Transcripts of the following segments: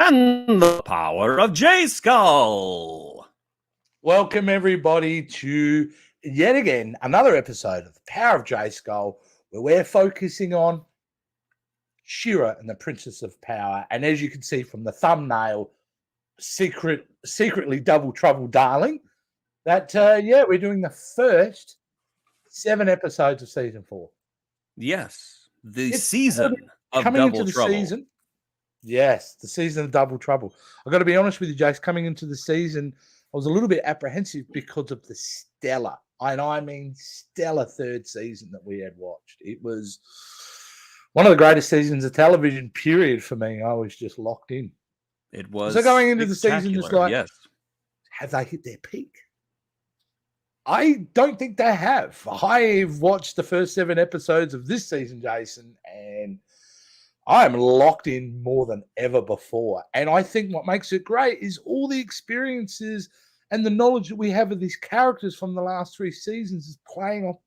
and the power of J Skull. Welcome, everybody, to yet again another episode of the Power of J Skull, where we're focusing on She-Ra and the Princess of Power. And as you can see from the thumbnail, secretly Double Trouble Darling, that, we're doing the first 7 episodes of season 4. Yes, the season of coming Double into the Trouble. season. Yes, the season of Double Trouble. I've got to be honest with you, Jace, coming into the season, I was a little bit apprehensive because of the stellar, and I mean stellar third season that we had watched. It was one of the greatest seasons of television, period, for me. I was just locked in. It was so going into the season, it's like, yes. Have they hit their peak? I don't think they have. I've watched the first 7 episodes of this season, Jason, and I'm locked in more than ever before. And I think what makes it great is all the experiences and the knowledge that we have of these characters from the last 3 seasons is playing off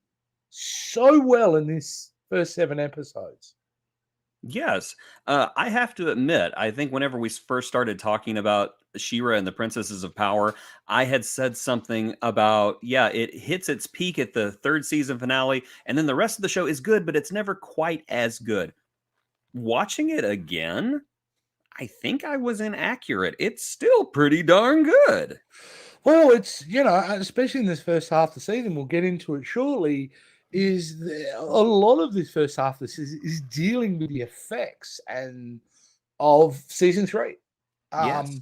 so well in this first 7 episodes. Yes. I have to admit, I think whenever we first started talking about She-Ra and the Princesses of Power, I had said something about, it hits its peak at the 3rd season finale, and then the rest of the show is good, but it's never quite as good. Watching it again, I think I was inaccurate. It's still pretty darn good. Well, it's, especially in this first half of the season, we'll get into it shortly, a lot of this first half of the season is dealing with the effects of season 3. Yes.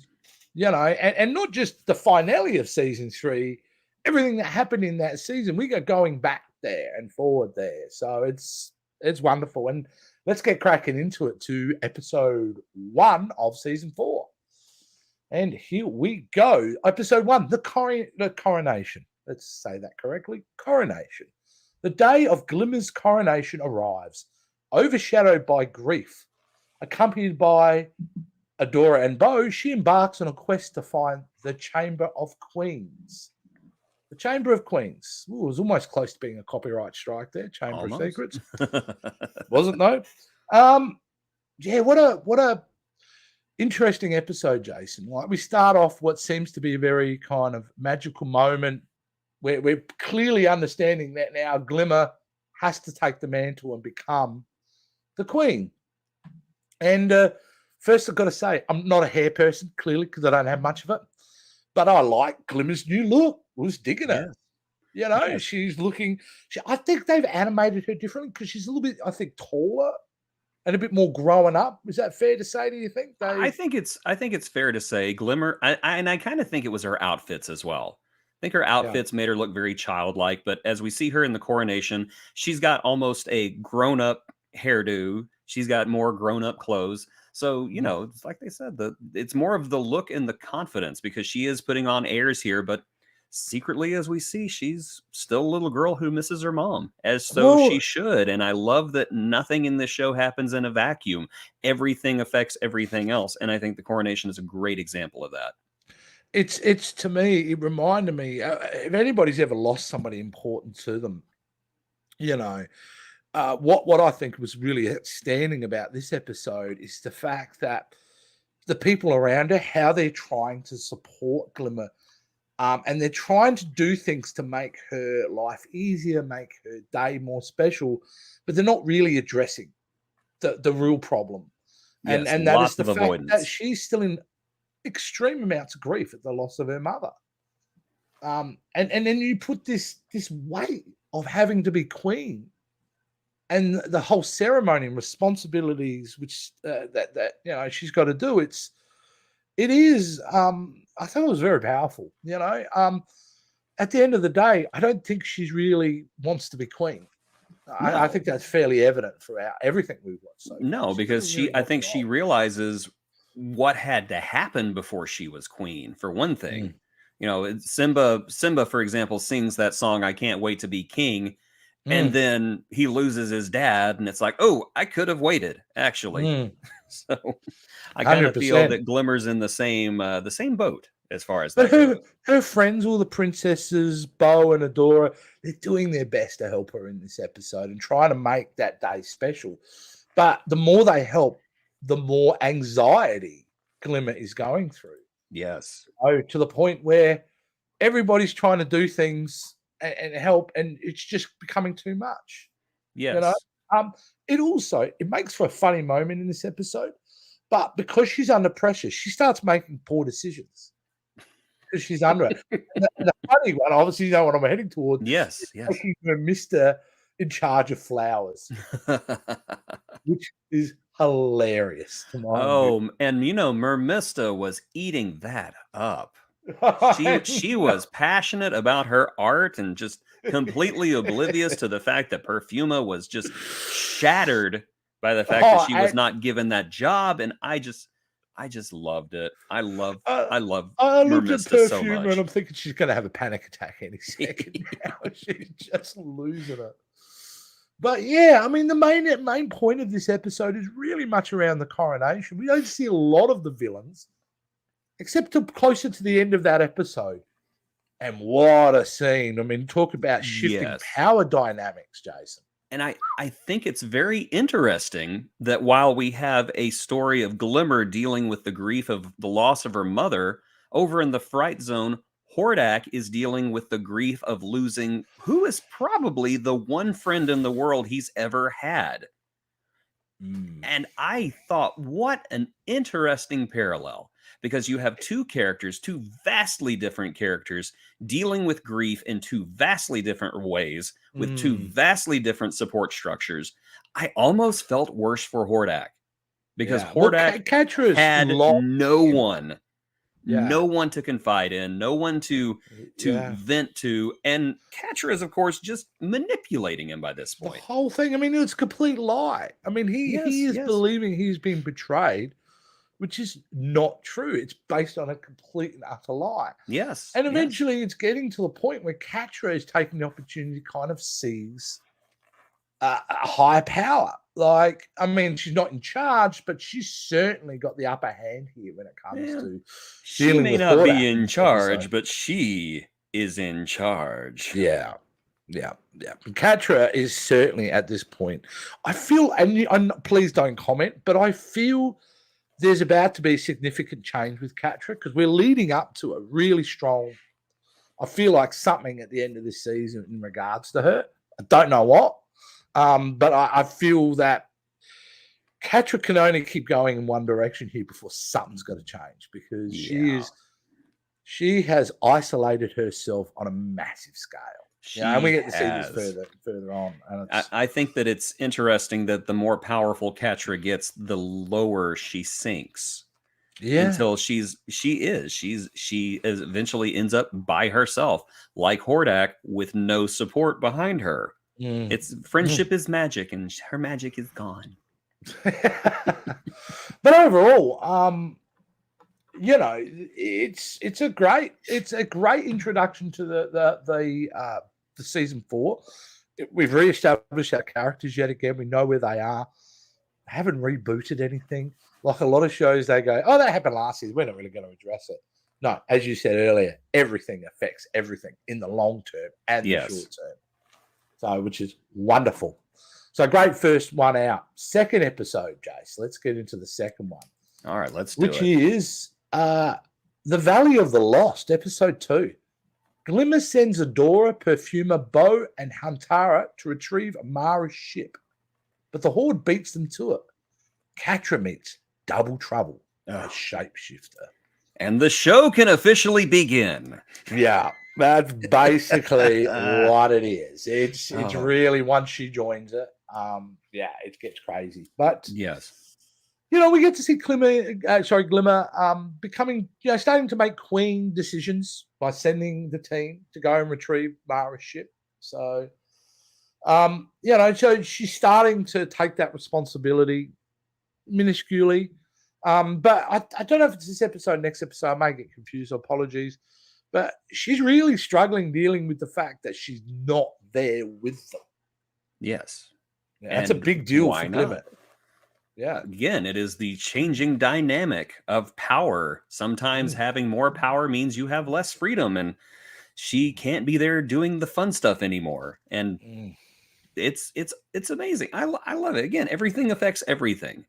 And not just the finale of season 3, everything that happened in that season, we go going back there and forward there. So it's wonderful. And let's get cracking into it to episode 1 of season 4. And here we go. Episode 1, the coronation. Let's say that correctly. Coronation. The day of Glimmer's coronation arrives, overshadowed by grief. Accompanied by Adora and Bow, she embarks on a quest to find the Chamber of Queens. The Chamber of Queens. Ooh, it was almost close to being a copyright strike there. Chamber of Secrets. Wasn't though. What a interesting episode, Jason. Like, we start off what seems to be a very kind of magical moment where we're clearly understanding that now Glimmer has to take the mantle and become the queen. And first, I've got to say, I'm not a hair person, clearly, because I don't have much of it. But I like Glimmer's new look. I was digging it. Yes. She's looking. I think they've animated her differently because she's a little bit, I think, taller and a bit more growing up. Is that fair to say? Do you think? I think it's fair to say Glimmer. I kind of think it was her outfits as well. I think her outfits made her look very childlike, but as we see her in the coronation, she's got almost a grown-up hairdo. She's got more grown-up clothes. So, it's like they said, it's more of the look and the confidence because she is putting on airs here, but secretly, as we see, she's still a little girl who misses her mom, as she should. And I love that nothing in this show happens in a vacuum. Everything affects everything else. And I think the coronation is a great example of that. It's to me, it reminded me, if anybody's ever lost somebody important to them, what I think was really outstanding about this episode is the fact that the people around her, how they're trying to support Glimmer, and they're trying to do things to make her life easier, make her day more special, but they're not really addressing the real problem. Yes, and that is the fact that she's still in extreme amounts of grief at the loss of her mother. And then you put this weight of having to be queen and the whole ceremony and responsibilities which that she's got to do. It is I thought it was very powerful. At the end of the day, I don't think she really wants to be queen. No. I think that's fairly evident throughout everything we've watched. So no, because I think she realizes what had to happen before she was queen, for one thing. Simba, for example, sings that song, "I Can't Wait to Be King," and then he loses his dad, and it's like, oh, I could have waited, actually. So I kind of feel that Glimmer's in the same boat as far as that goes. Her friends, all the princesses, Bow and Adora, they're doing their best to help her in this episode and trying to make that day special. But the more they help, the more anxiety Glimmer is going through. Yes. Oh, to the point where everybody's trying to do things and help, and it's just becoming too much. You know, Yes. it makes for a funny moment in this episode, but because she's under pressure, she starts making poor decisions because she's under it. And the funny one, obviously, you know what I'm heading towards. Yes. Is Yes. making her Mister in charge of flowers, which is hilarious. To my Oh, and you know, Mermista was eating that up. She was passionate about her art and just completely oblivious to the fact that Perfuma was just shattered by the fact that she was not given that job. And I just loved it. I love I looked at Mermista so Perfuma much. and I'm thinking she's going to have a panic attack any second now. She's just losing it. But yeah, I mean, the main point of this episode is really much around the coronation. We don't see a lot of the villains, except closer to the end of that episode. And what a scene. I mean, talk about shifting power dynamics, Jason. And I think it's very interesting that while we have a story of Glimmer dealing with the grief of the loss of her mother, over in the Fright Zone, Hordak is dealing with the grief of losing who is probably the one friend in the world he's ever had. And I thought, what an interesting parallel, because you have two vastly different characters dealing with grief in two vastly different ways with two vastly different support structures. I almost felt worse for Hordak because Hordak had no one to confide in, no one to vent to, and Catra is, of course, just manipulating him by this point. The whole thing, I mean, it's a complete lie. I mean, he is believing he's been betrayed, which is not true. It's based on a complete and utter lie. Yes. And eventually it's getting to the point where Catra is taking the opportunity to kind of seize a higher power. Like, I mean, she's not in charge, but she's certainly got the upper hand here when it comes to she may not be in charge, but she is in charge. Yeah. Catra is certainly at this point. I feel, and please don't comment, but I feel there's about to be significant change with Catra because we're leading up to a really strong. I feel like something at the end of this season in regards to her. I don't know what. But I feel that Catra can only keep going in one direction here before something's got to change because she has isolated herself on a massive scale. And we get to see this further on. And I think that it's interesting that the more powerful Catra gets, the lower she sinks. Yeah. Until she eventually ends up by herself, like Hordak, with no support behind her. It's friendship is magic, and her magic is gone. But overall, you know, it's a great introduction to the season 4. We've reestablished our characters yet again. We know where they are. I haven't rebooted anything. Like a lot of shows, they go, "Oh, that happened last season. We're not really going to address it." No, as you said earlier, everything affects everything in the long term and the short term. So, which is wonderful. So, great first one out. Second episode, Jace. Let's get into the second one. All right, let's do it. Which is The Valley of the Lost, episode 2. Glimmer sends Adora, Perfuma, Bo, and Huntara to retrieve Mara's ship. But the Horde beats them to it. Catra meets Double Trouble, a shapeshifter. And the show can officially begin. Yeah. That's basically what it is. It's really, once she joins it, it gets crazy. But yes, you know, we get to see Glimmer becoming, starting to make queen decisions by sending the team to go and retrieve Mara's ship. So, so she's starting to take that responsibility minusculely. But I don't know if it's this episode, next episode. I may get confused. Apologies. But she's really struggling dealing with the fact that she's not there with them. Yes. That's a big deal for Glimmer. Yeah. Again, it is the changing dynamic of power. Sometimes having more power means you have less freedom, and she can't be there doing the fun stuff anymore. And it's amazing. I love it. Again, everything affects everything.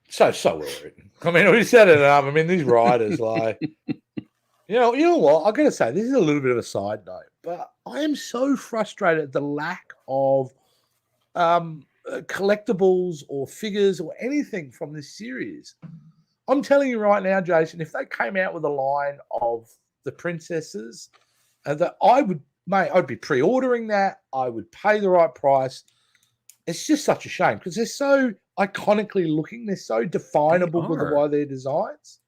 So well written. I mean, we set it up. I mean, these writers, like, you know what? I got to say, this is a little bit of a side note, but I am so frustrated at the lack of collectibles or figures or anything from this series. I'm telling you right now, Jason, if they came out with a line of the princesses, that I would, mate, I'd be pre-ordering that. I would pay the right price. It's just such a shame because they're so iconically looking. They're so definable with the way their designs.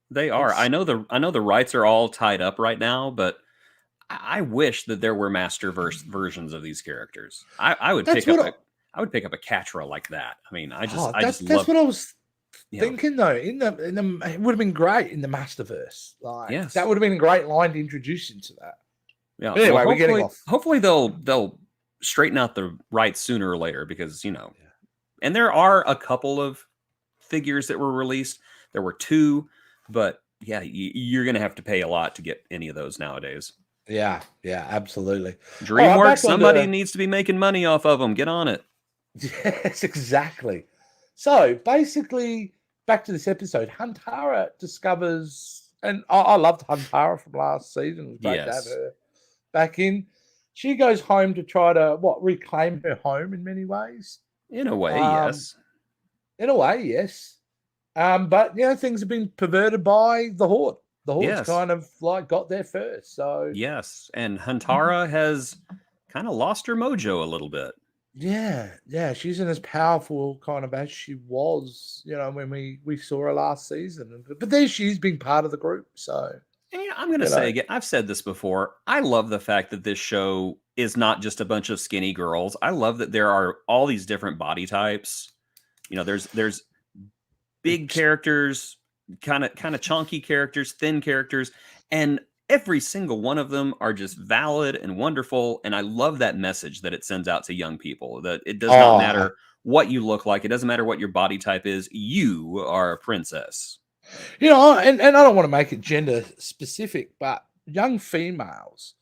They are. I know the rights are all tied up right now, but I wish that there were master versions of these characters. I would pick up a Catra like that. I mean, that's what I was thinking though. In the it would have been great in the Masterverse. Like, yes, that would have been a great line to introduce into that. Yeah. But anyway, we're getting off. Hopefully they'll straighten out the rights sooner or later because and there are a couple of figures that were released. There were 2, but yeah, you're gonna have to pay a lot to get any of those nowadays. Yeah, absolutely. DreamWorks, somebody needs to be making money off of them. Get on it. Yes, exactly. So basically, back to this episode, Huntara discovers, and I loved Huntara from last season. It was great to have her back in. She goes home to try to reclaim her home in many ways. In a way, yes. In a way, yes. But things have been perverted by the Horde. The Horde's kind of got there first. So yes, and Huntara has kind of lost her mojo a little bit. Yeah, she isn't as powerful kind of as she was, when we saw her last season. But there she's been part of the group. So, and I'm going to say again, I've said this before. I love the fact that this show is not just a bunch of skinny girls. I love that there are all these different body types. There's big characters, kind of chunky characters, thin characters, and every single one of them are just valid and wonderful. And I love that message that it sends out to young people, that it does not matter what you look like. It doesn't matter what your body type is. You are a princess. And I don't want to make it gender specific, but young females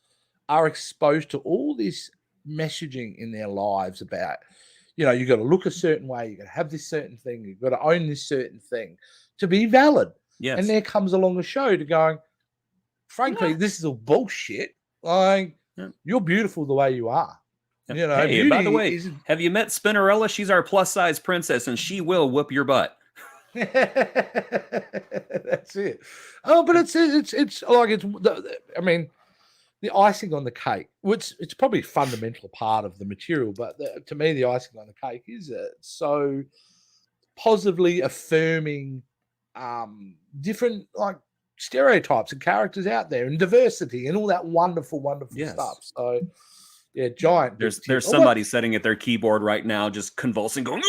are exposed to all this messaging in their lives about, you've got to look a certain way. You've got to have this certain thing. You've got to own this certain thing to be valid. Yes. And there comes along a show to going, frankly, this is all bullshit. Like, you're beautiful the way you are. Hey, by the way, have you met Spinnerella? She's our plus size princess, and she will whoop your butt. That's it. Oh, but it's I mean, the icing on the cake, which it's probably a fundamental part of the material, but to me, the icing on the cake is so positively affirming different stereotypes and characters out there and diversity and all that wonderful stuff. So yeah, giant. There's somebody sitting at their keyboard right now just convulsing, going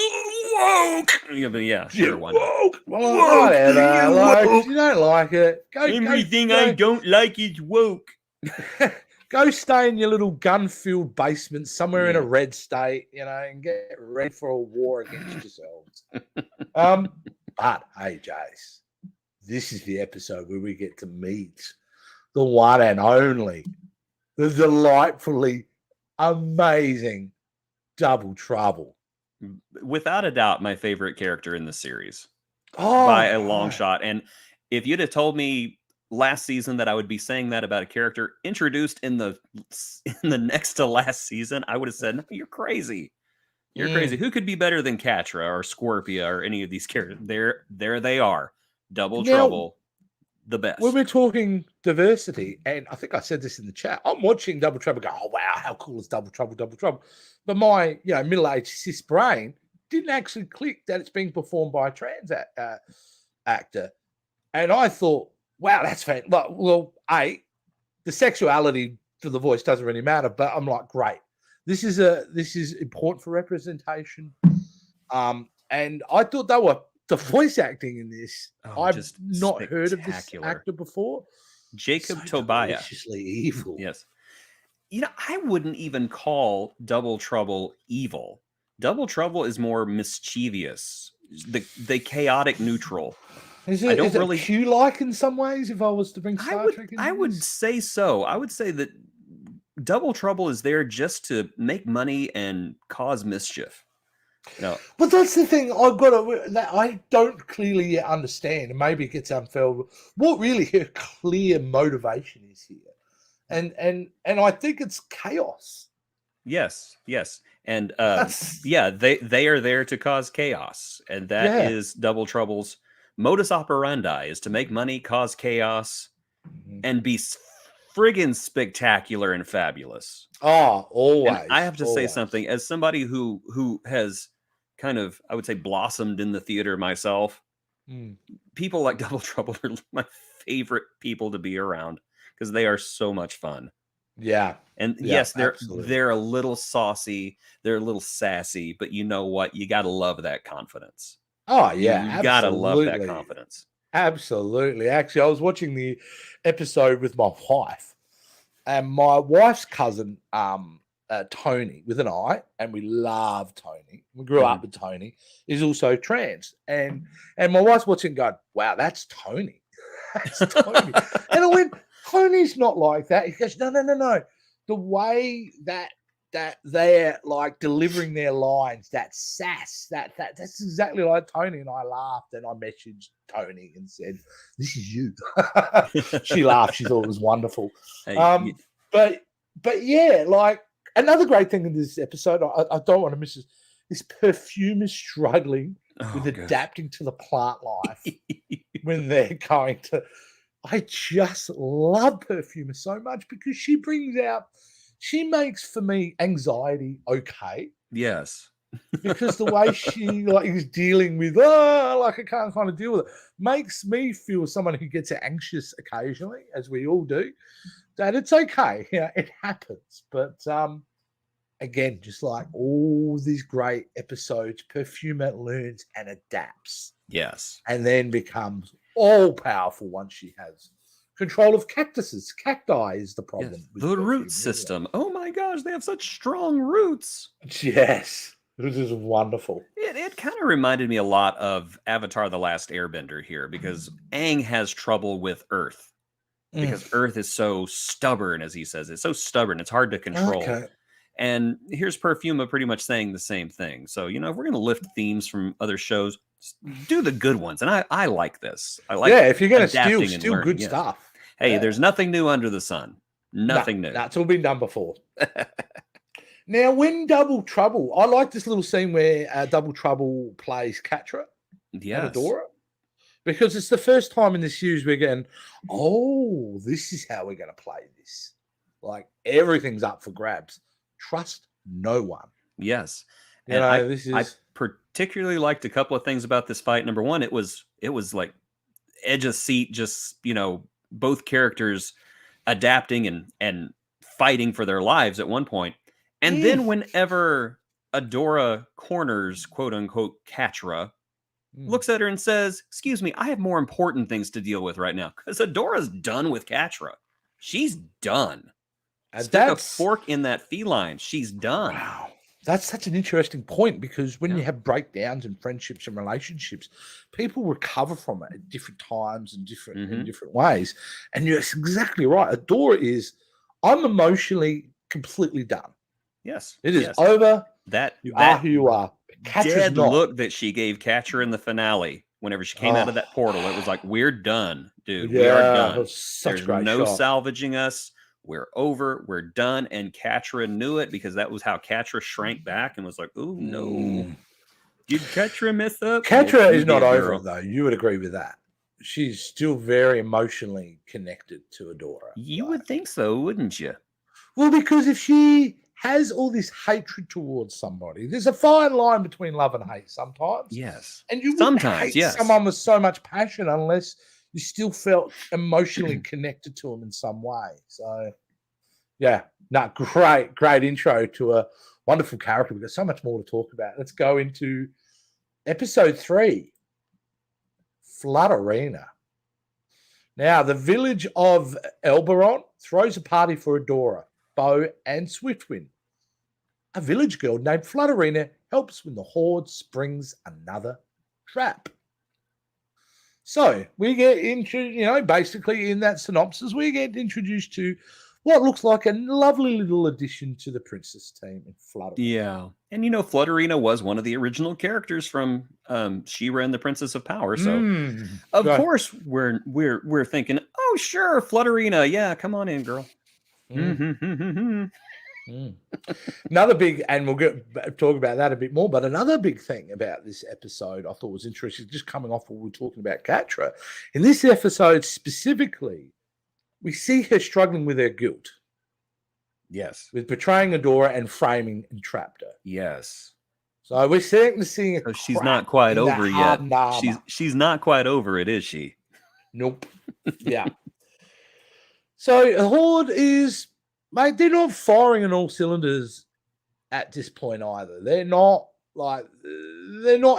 woke. Yeah, sure, why not? Woke. Well, whatever. If you don't like it, everything I don't like is woke. Go stay in your little gun-filled basement somewhere in a red state, and get ready for a war against yourselves. But hey, Jace, this is the episode where we get to meet the one and only, the delightfully amazing Double Trouble. Without a doubt, my favorite character in the series by a long shot. And if you'd have told me last season that I would be saying that about a character introduced in the next to last season, I would have said, no, you're crazy. You're crazy. Who could be better than Catra or Scorpia or any of these characters? There they are. Double Trouble, the best. When we're talking diversity, and I think I said this in the chat, I'm watching Double Trouble go, oh, wow, how cool is Double Trouble, Double Trouble? But my middle-aged cis brain didn't actually click that it's being performed by a trans actor. And I thought, wow, that's fantastic. Well, the sexuality for the voice doesn't really matter, but I'm like, great. This is important for representation. And I thought the voice acting in this, I've not heard of this actor before. Jacob Tobiah. Deliciously evil. Yes. I wouldn't even call Double Trouble evil. Double Trouble is more mischievous, the chaotic neutral. Is it Q-like in some ways? If I was to bring Star Trek into I would say so. I would say that Double Trouble is there just to make money and cause mischief. No. But that's the thing that I don't clearly yet understand, and maybe it gets unfilled. What really her clear motivation is here, and I think it's chaos. Yes. And That's yeah, they are there to cause chaos, and that yeah. is Double Trouble's modus operandi, is to make money, cause chaos, Mhm. and be friggin' spectacular and fabulous. Oh, And I always, have to say always. something, as somebody who has kind of, I would say, blossomed in the theater myself. Mm. People like Double Trouble are my favorite people to be around because they are so much fun. Yeah, And yeah, yes, absolutely. they're a little saucy, they're a little sassy, but you know what? You got to love that confidence. Oh, You yeah, you got to love that absolutely. confidence. Absolutely. Actually, I was watching the episode with my wife, and my wife's cousin, Tony, with an I, and we love Tony. We grew Mhm. up with Tony. Is also trans, and my wife's watching, going, "Wow, that's Tony, that's Tony." And I went, "Tony's not like that." He goes, "No, no, no, no. The way that they're like delivering their lines, that sass, that's exactly like Tony." And I laughed, and I messaged Tony and said, "This is you." She laughed. She thought it was wonderful. Hey, Um, but yeah, like another great thing in this episode, I don't want to miss this perfume is struggling with oh god. adapting to the plant life when they're going to. I just love Perfumer so much because she makes for me anxiety okay Yes. because the way she like is dealing with like I can't kind of deal with it makes me feel someone who gets anxious occasionally, as we all do. That it's okay, yeah, it happens. But again, just like all these great episodes, Perfumer learns and adapts, Yes. and then becomes all powerful once she has control of cactuses. Cacti is the Yes. problem with The root Perfumer, isn't system. Oh my gosh, they have such strong roots. it? Yes, this is wonderful. It kind of reminded me a lot of Avatar: The Last Airbender here, because Aang has trouble with Earth Mm, because Earth is so stubborn, as he says. It's so stubborn, it's hard to control. okay. And here's Perfuma pretty much saying the same thing. So, if we're going to lift themes from other shows, do the good ones. And I like this. I like Yeah, if you're gonna adapting and steal learning. good Yes. stuff. Hey, Yeah. there's nothing new under the sun. No, Nothing new. that's all been done before. Now, when Double Trouble, I like this little scene where Double Trouble plays Catra and Yes. Adora, because it's the first time in this series we're getting, oh, this is how we're going to play this. Like everything's up for grabs. Trust no one. Yes. You And know, this I is particularly liked a couple of things about this fight. Number one, it was like edge of seat, just, both characters adapting and fighting for their lives at one point. And then mm, whenever Adora corners, quote unquote, Catra, mm. looks at her and says, "Excuse me, I have more important things to deal with right now." Because Adora's done with Catra. She's done. And Stick a that's fork in that feline. She's done. wow. That's such an interesting point because when Yeah. you have breakdowns in friendships and relationships, people recover from it at different times and in Mhm. different ways. And you're exactly right. Adora is, I'm emotionally completely done. Yes. It is Yes. over. That You are who that you are. Catra's dead not. look that she gave Catcher in the finale, whenever she came out of that portal, it was like, we're done, dude. We are Yeah, it done. was such a There's great no shot. salvaging us. We're over. We're done. And Catra knew it, because that was how Catra shrank back and was like, "Oh no, Mm. did Catra mess up?" Yes, Catra you is not did, over girl. it, though. You would agree with that. She's still very emotionally connected to Adora. You Like, would think so, wouldn't you? well, because if she has all this hatred towards somebody, there's a fine line between love and hate sometimes. Yes. And you wouldn't Sometimes, hate yes. someone with so much passion unless you still felt emotionally connected to them in some way. So, yeah, no, great intro to a wonderful character. We've got so much more to talk about. Let's go into episode 3, Flood Arena. Now, the village of Elberon throws a party for Adora, Bo, and Swiftwind. A village girl named Flutterina helps when the Horde springs another trap. So we get into, basically in that synopsis, we get introduced to what looks like a lovely little addition to the princess team in Flutterina. Yeah. And Flutterina was one of the original characters from She-Ra and the Princess of Power. So of course we're thinking, oh sure, Flutterina. Yeah, come on in, girl. Another big, and we'll talk about that a bit more, but another big thing about this episode I thought was interesting, just coming off what we were talking about Catra. In this episode specifically, we see her struggling with her guilt. Yes. With betraying Adora and framing Entrapta. Yes. So we're starting to see so she's not quite over yet. She's not quite over it, is she? Nope. Yeah. So the Horde is, mate, they're not firing on all cylinders at this point either. They're not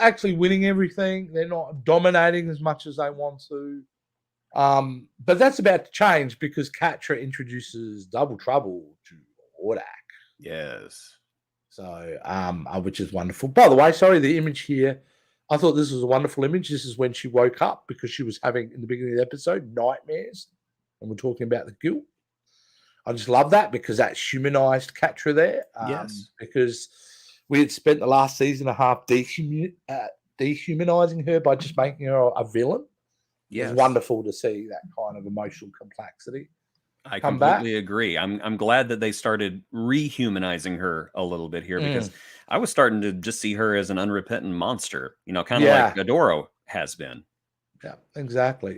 actually winning everything. They're not dominating as much as they want to. But that's about to change because Catra introduces Double Trouble to Hordak. Yes. So, which is wonderful. By the way, sorry, the image here, I thought this was a wonderful image. This is when she woke up because she was having, in the beginning of the episode, nightmares. And we're talking about the guilt. I just love that because that humanized Catra there. Yes. Because we had spent the last season and a half dehumanizing her by just making her a villain. Yes. It's wonderful to see that kind of emotional complexity. I completely agree. I'm glad that they started rehumanizing her a little bit here because I was starting to just see her as an unrepentant monster, kind of like Adora has been. Yeah, exactly.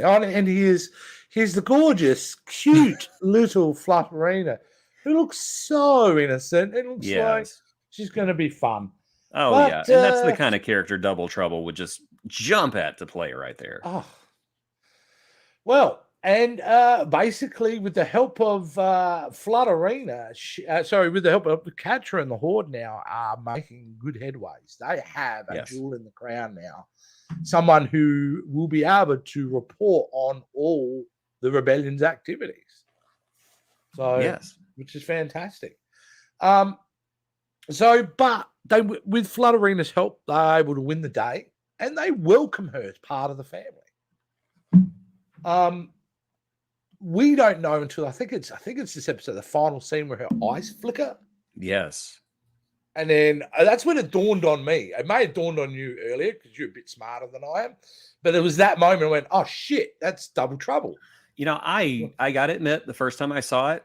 Oh, and here's the gorgeous, cute little Flutterina who looks so innocent. It looks like she's going to be fun. Oh, but, yeah. And that's the kind of character Double Trouble would just jump at to play right there. Oh. Well, and basically with the help of Flutterina, with the help of Catra and the Horde now are making good headways. They have a jewel in the crown now. Someone who will be able to report on all the rebellion's activities. So, which is fantastic. But they, with Flutterina's help, they're able to win the day, and they welcome her as part of the family. We don't know until I think it's this episode, the final scene where her eyes flicker. Yes. And then that's when it dawned on me. It may have dawned on you earlier because you're a bit smarter than I am. But it was that moment I went, oh, shit, that's Double Trouble. I got to admit, the first time I saw it,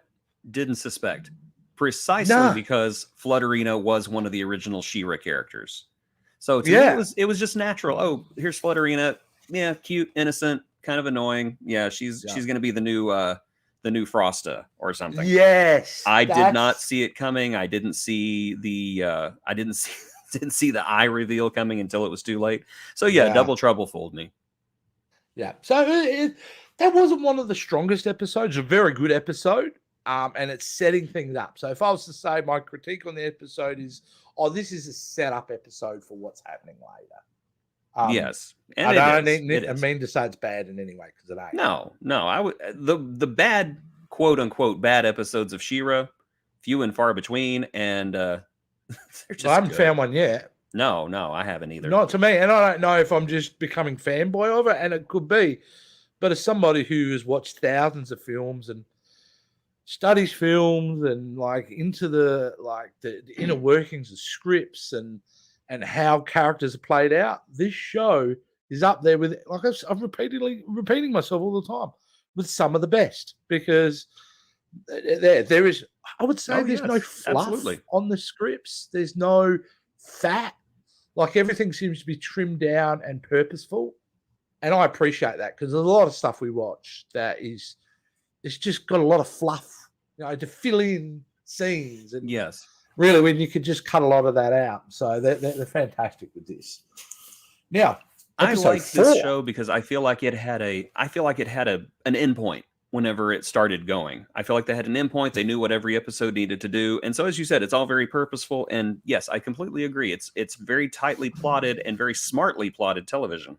didn't suspect. Precisely because Flutterina was one of the original She-Ra characters. So to me, it was just natural. Oh, here's Flutterina. Yeah, cute, innocent, kind of annoying. Yeah, she's going to be the new Frosta or something. Yes. I did not see it coming. I didn't see the didn't see the eye reveal coming until it was too late. So Double Trouble fooled me. Yeah. So that wasn't one of the strongest episodes. A very good episode. And it's setting things up. So if I was to say my critique on the episode is, this is a setup episode for what's happening later. Yes, and I don't mean to say it's bad in any way because it ain't. No. I would the bad quote unquote bad episodes of She-Ra, few and far between, and they're just I haven't found one yet. No, I haven't either. Not to me, and I don't know if I'm just becoming fanboy of it, and it could be. But as somebody who has watched thousands of films and studies films and into the inner workings of scripts and how characters are played out, this show is up there with, I'm repeating myself all the time, with some of the best, because there is, I would say, there's no fluff on the scripts. There's no fat. Everything seems to be trimmed down and purposeful, and I appreciate that because there's a lot of stuff we watch that it's just got a lot of fluff, to fill in scenes, and really, when you could just cut a lot of that out. So they're fantastic with this. Now, I like this show because I feel like it had an endpoint whenever it started going. I feel like they had an endpoint. They knew what every episode needed to do. And so, as you said, it's all very purposeful. And yes, I completely agree. It's very tightly plotted and very smartly plotted television.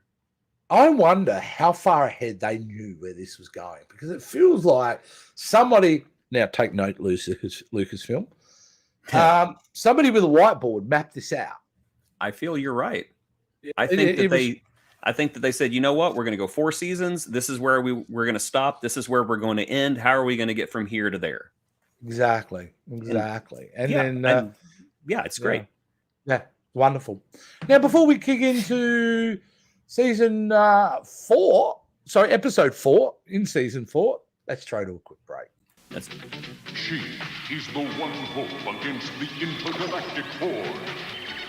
I wonder how far ahead they knew where this was going, because it feels like somebody, now take note, Lucasfilm, somebody with a whiteboard mapped this out. I feel you're right. I think I think that they said, you know what, we're going to go 4 seasons. This is where we're going to stop. This is where we're going to end. How are we going to get from here to there? Exactly. And then yeah, it's great. Yeah, wonderful. Now, before we kick into episode 4 in season 4, let's try to a quick break. She is the one hope against the intergalactic horde.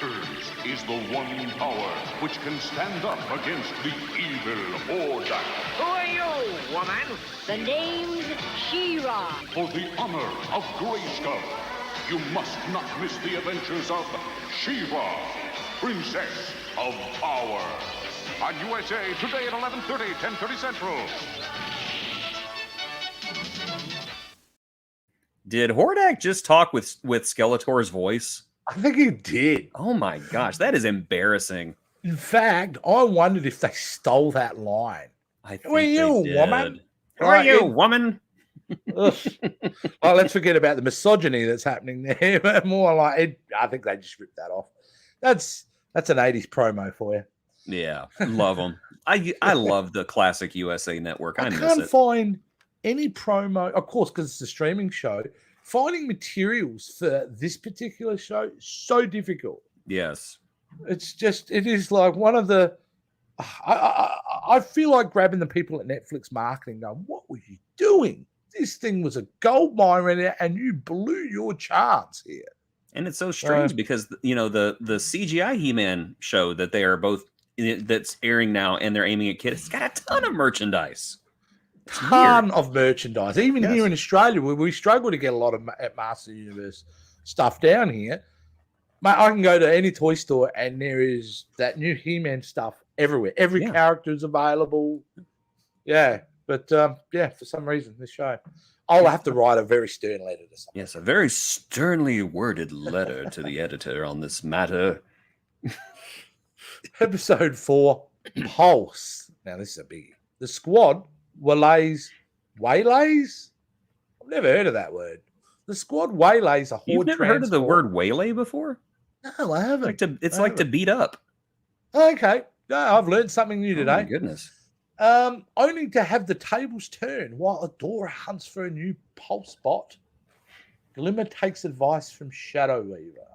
Hers is the one power which can stand up against the evil horde. Who are you, woman? The name's She-Ra. For the honor of Grayskull, you must not miss the adventures of She-Ra, Princess of Power. On USA Today at 11:30, 10:30 Central. Did Hordak just talk with Skeletor's voice? I think he did. Oh my gosh, that is embarrassing. In fact, I wondered if they stole that line. Who are you, woman? Who are you, woman? Well, let's forget about the misogyny that's happening there. But more like it, I think they just ripped that off. That's an 80s promo for you. Yeah, love them. I love the classic USA Network. I miss can't it. find any promo, of course, because it's a streaming show. Finding materials for this particular show is so difficult. Yes, it is like one of the. I feel like grabbing the people at Netflix marketing, going, "What were you doing? This thing was a gold mine, and you blew your chance here." And it's so strange because the CGI He-Man show that they are both that's airing now, and they're aiming at kids. It's got a ton of merchandise. Ton of merchandise. Even here in Australia, where we struggle to get a lot of at Master Universe stuff down here. Mate, I can go to any toy store and there is that new He-Man stuff everywhere. Every character is available. Yeah, but for some reason, this show, I'll have to write a very stern letter to someone. Yes, a very sternly worded letter to the editor on this matter. Episode 4, Pulse. Now, this is a biggie. The squad waylays? I've never heard of that word. The squad waylays a horde. You've never heard of the word waylay before? No, I haven't. It's like to beat up. Okay. No, I've learned something new today. Oh my goodness. Only to have the tables turn while Adora hunts for a new pulse bot. Glimmer takes advice from Shadow Weaver.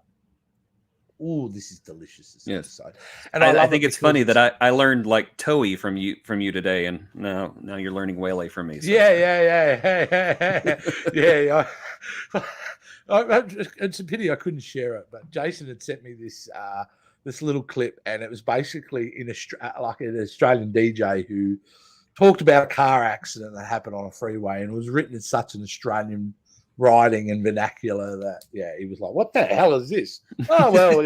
Oh, this is delicious. This episode. And I think it's funny that I learned like Toei from you today, and now you're learning waylay from me. So. Yeah. It's a pity I couldn't share it, but Jason had sent me this little clip, and it was basically like an Australian DJ who talked about a car accident that happened on a freeway, and it was written in such an Australian writing and vernacular that he was like, what the hell is this? Oh, well,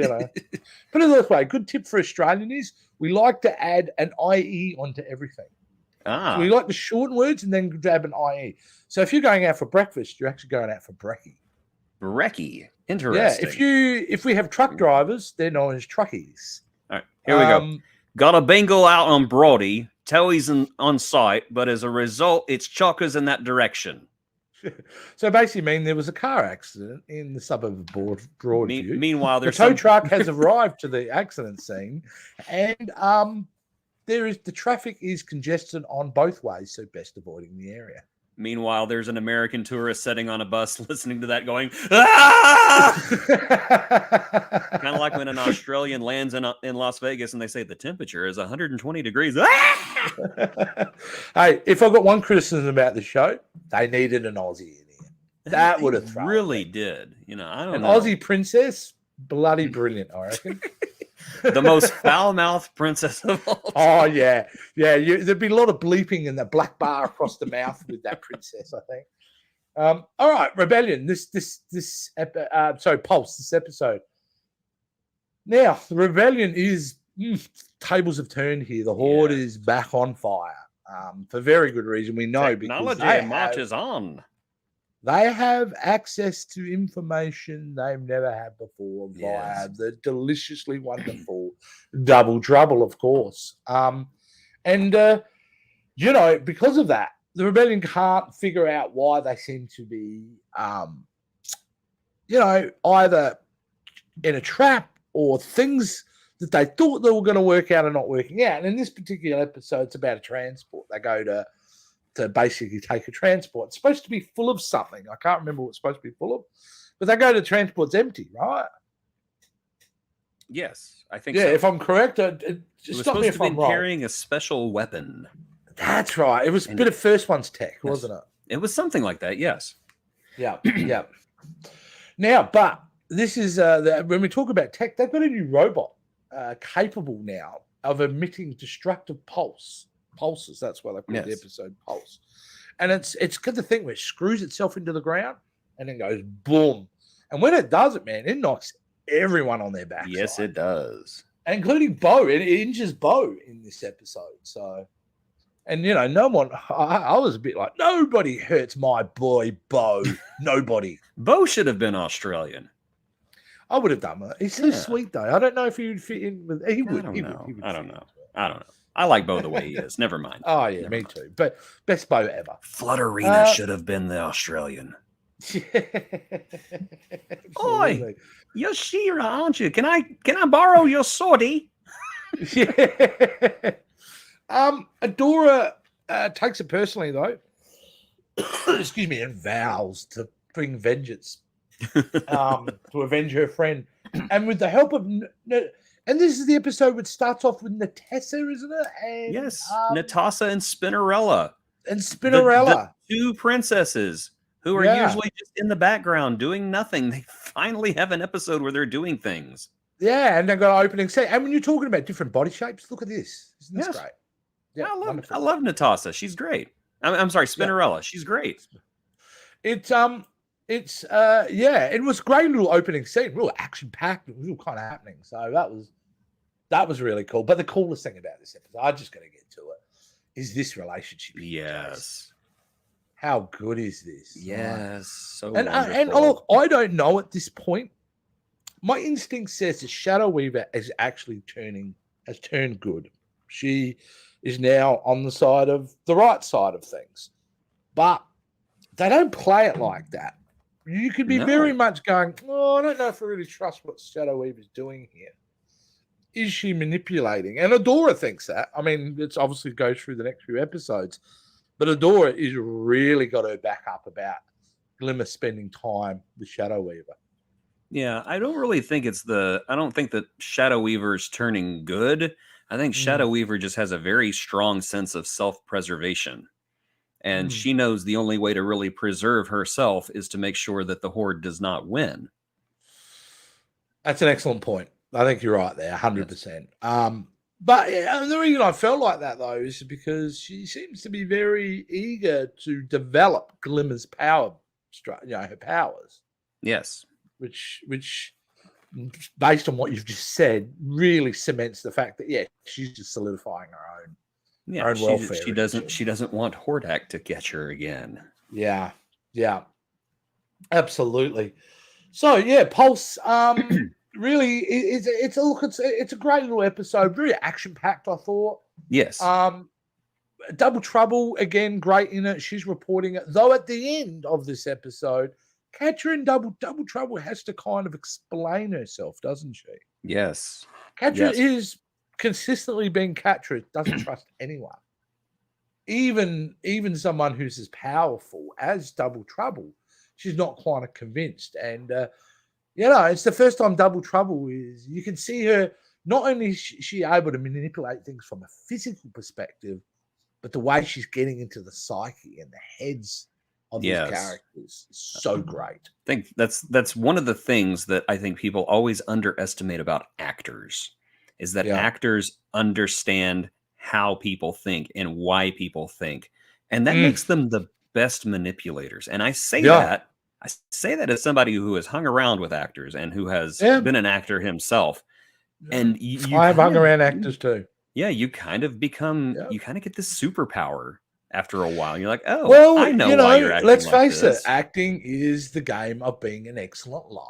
put it this way, good tip for Australian is we like to add an IE onto everything. So we like to shorten words and then grab an IE. So if you're going out for breakfast, you're actually going out for brekkie. Interesting. Yeah, if we have truck drivers, they're known as truckies. All right, here we go. Got a bingo out on Brody. Toey's on site, but as a result, it's chockers in that direction. So basically, there was a car accident in the suburb of Broadview. Meanwhile, the tow truck has arrived to the accident scene, and the traffic is congested on both ways, so best avoiding the area. Meanwhile, there's an American tourist sitting on a bus listening to that going, ah! Kind of like when an Australian lands in Las Vegas and they say the temperature is 120 degrees. Ah! Hey, if I've got one criticism about the show, they needed an Aussie in here. That would have thrown really it. Did. I don't an know. Aussie princess, bloody brilliant, I reckon. The most foul-mouthed princess of all time. Oh, yeah. Yeah, there'd be a lot of bleeping and the black bar across the mouth with that princess, I think. All right, Rebellion. Pulse, this episode. Now, the Rebellion is, tables have turned here. The Horde is back on fire for very good reason. We know technology marches on. They have access to information they've never had before via the deliciously wonderful Double Trouble, of course. Because of that, the Rebellion can't figure out why they seem to be, either in a trap or things that they thought they were going to work out are not working out. And in this particular episode, it's about a transport. They go to basically take a transport. It's supposed to be full of something. I can't remember what it's supposed to be full of, but they go to transport's empty, right? Yes, I think Yeah, so. if I'm correct, It just was stop me supposed if to be I'm wrong. carrying a special weapon. That's right. It was a And- bit of First One's tech, Yes. wasn't it? It was something like that, yes. Yeah, yeah. Now, but this is when we talk about tech, they've got a new robot capable now of emitting destructive pulses. That's why they call the Yes. episode Pulse. And it's got the thing where it screws itself into the ground and then goes boom. And when it does it, man, it knocks everyone on their back. Yes, it does. including Bo. It injures Bo in this episode. So, and you know, no one. I was a bit like, nobody hurts my boy Bo. Nobody. Bo should have been Australian. I would have done that. He's so Yeah. sweet though. I don't know if he would fit in with. He would. I don't he know. Would, he would I don't fit know. into it. I don't know. I like Bo the way he is. Never mind. Oh yeah, Never me mind. too. But best Bo ever. Flutterina should have been the Australian. Absolutely. You're Shira, aren't you? Can I borrow your swordie? Yeah. Adora takes it personally though. Excuse me, and vows to bring vengeance to avenge her friend, and with the help of and this is the episode which starts off with Natessa, isn't it? And, Yes, Natasa and Spinnerella. and The- Spinnerella. the two princesses who are Yeah. usually just in the background doing nothing. They finally have an episode where they're doing things. Yeah, and they've got an opening set. And when you're talking about different body shapes, look at this. Isn't this Yes. great? Yeah, I wonderful. love Natasa. She's great. I'm sorry, Spinnerella. She's great. It it was a great little opening scene, real action packed. It was all kind of happening. So that was really cool. But the coolest thing about this episode, I just got to get to it, is this relationship. Yes. How good is this? Yes. So And wonderful. look, I don't know at this point. My instinct says that Shadow Weaver is actually has turned good. She is now on the side of the right side of things. But they don't play it like that. You could be No. very much going, oh, I don't know if I really trust what Shadow Weaver's doing here. Is she manipulating? And Adora thinks that. I mean, it's obviously goes through the next few episodes. But Adora is really got her back up about Glimmer spending time with Shadow Weaver. Yeah, I don't really think I don't think that Shadow Weaver's turning good. I think Shadow Weaver just has a very strong sense of self-preservation. And she knows the only way to really preserve herself is to make sure that the Horde does not win. That's an excellent point. I think you're right there, 100%. But yeah, the reason I felt like that, though, is because she seems to be very eager to develop Glimmer's power, her powers, Yes. which, based on what you've just said, really cements the fact that, yeah, she's just solidifying her own. Yeah, Own welfare she in doesn't it. she doesn't want Hordak to catch her again. Yeah, absolutely. So yeah, Pulse. Really, it's a great little episode. Very action packed, I thought. Yes. Double Trouble again, great in it. She's reporting it. Though at the end of this episode, Catcher in Double Trouble has to kind of explain herself, doesn't she? yes. Catcher Yes. is consistently being Catcher, doesn't trust anyone. Even someone who's as powerful as Double Trouble, she's not quite convinced. And it's the first time Double Trouble is. You can see her. Not only is she able to manipulate things from a physical perspective, but the way she's getting into the psyche and the heads of these Yes. characters is so great. I think that's one of the things that I think people always underestimate about actors is that Yeah. actors understand how people think and why people think. And that Mm. makes them the best manipulators. And I say Yeah. that as somebody who has hung around with actors and who has Yeah. been an actor himself. And you I've hung kind of- around actors too. Yeah, you kind of become Yeah. you kind of get this superpower after a while. You're like, oh, Well, I know why you're acting let's like face this. it, acting is the game of being an excellent liar.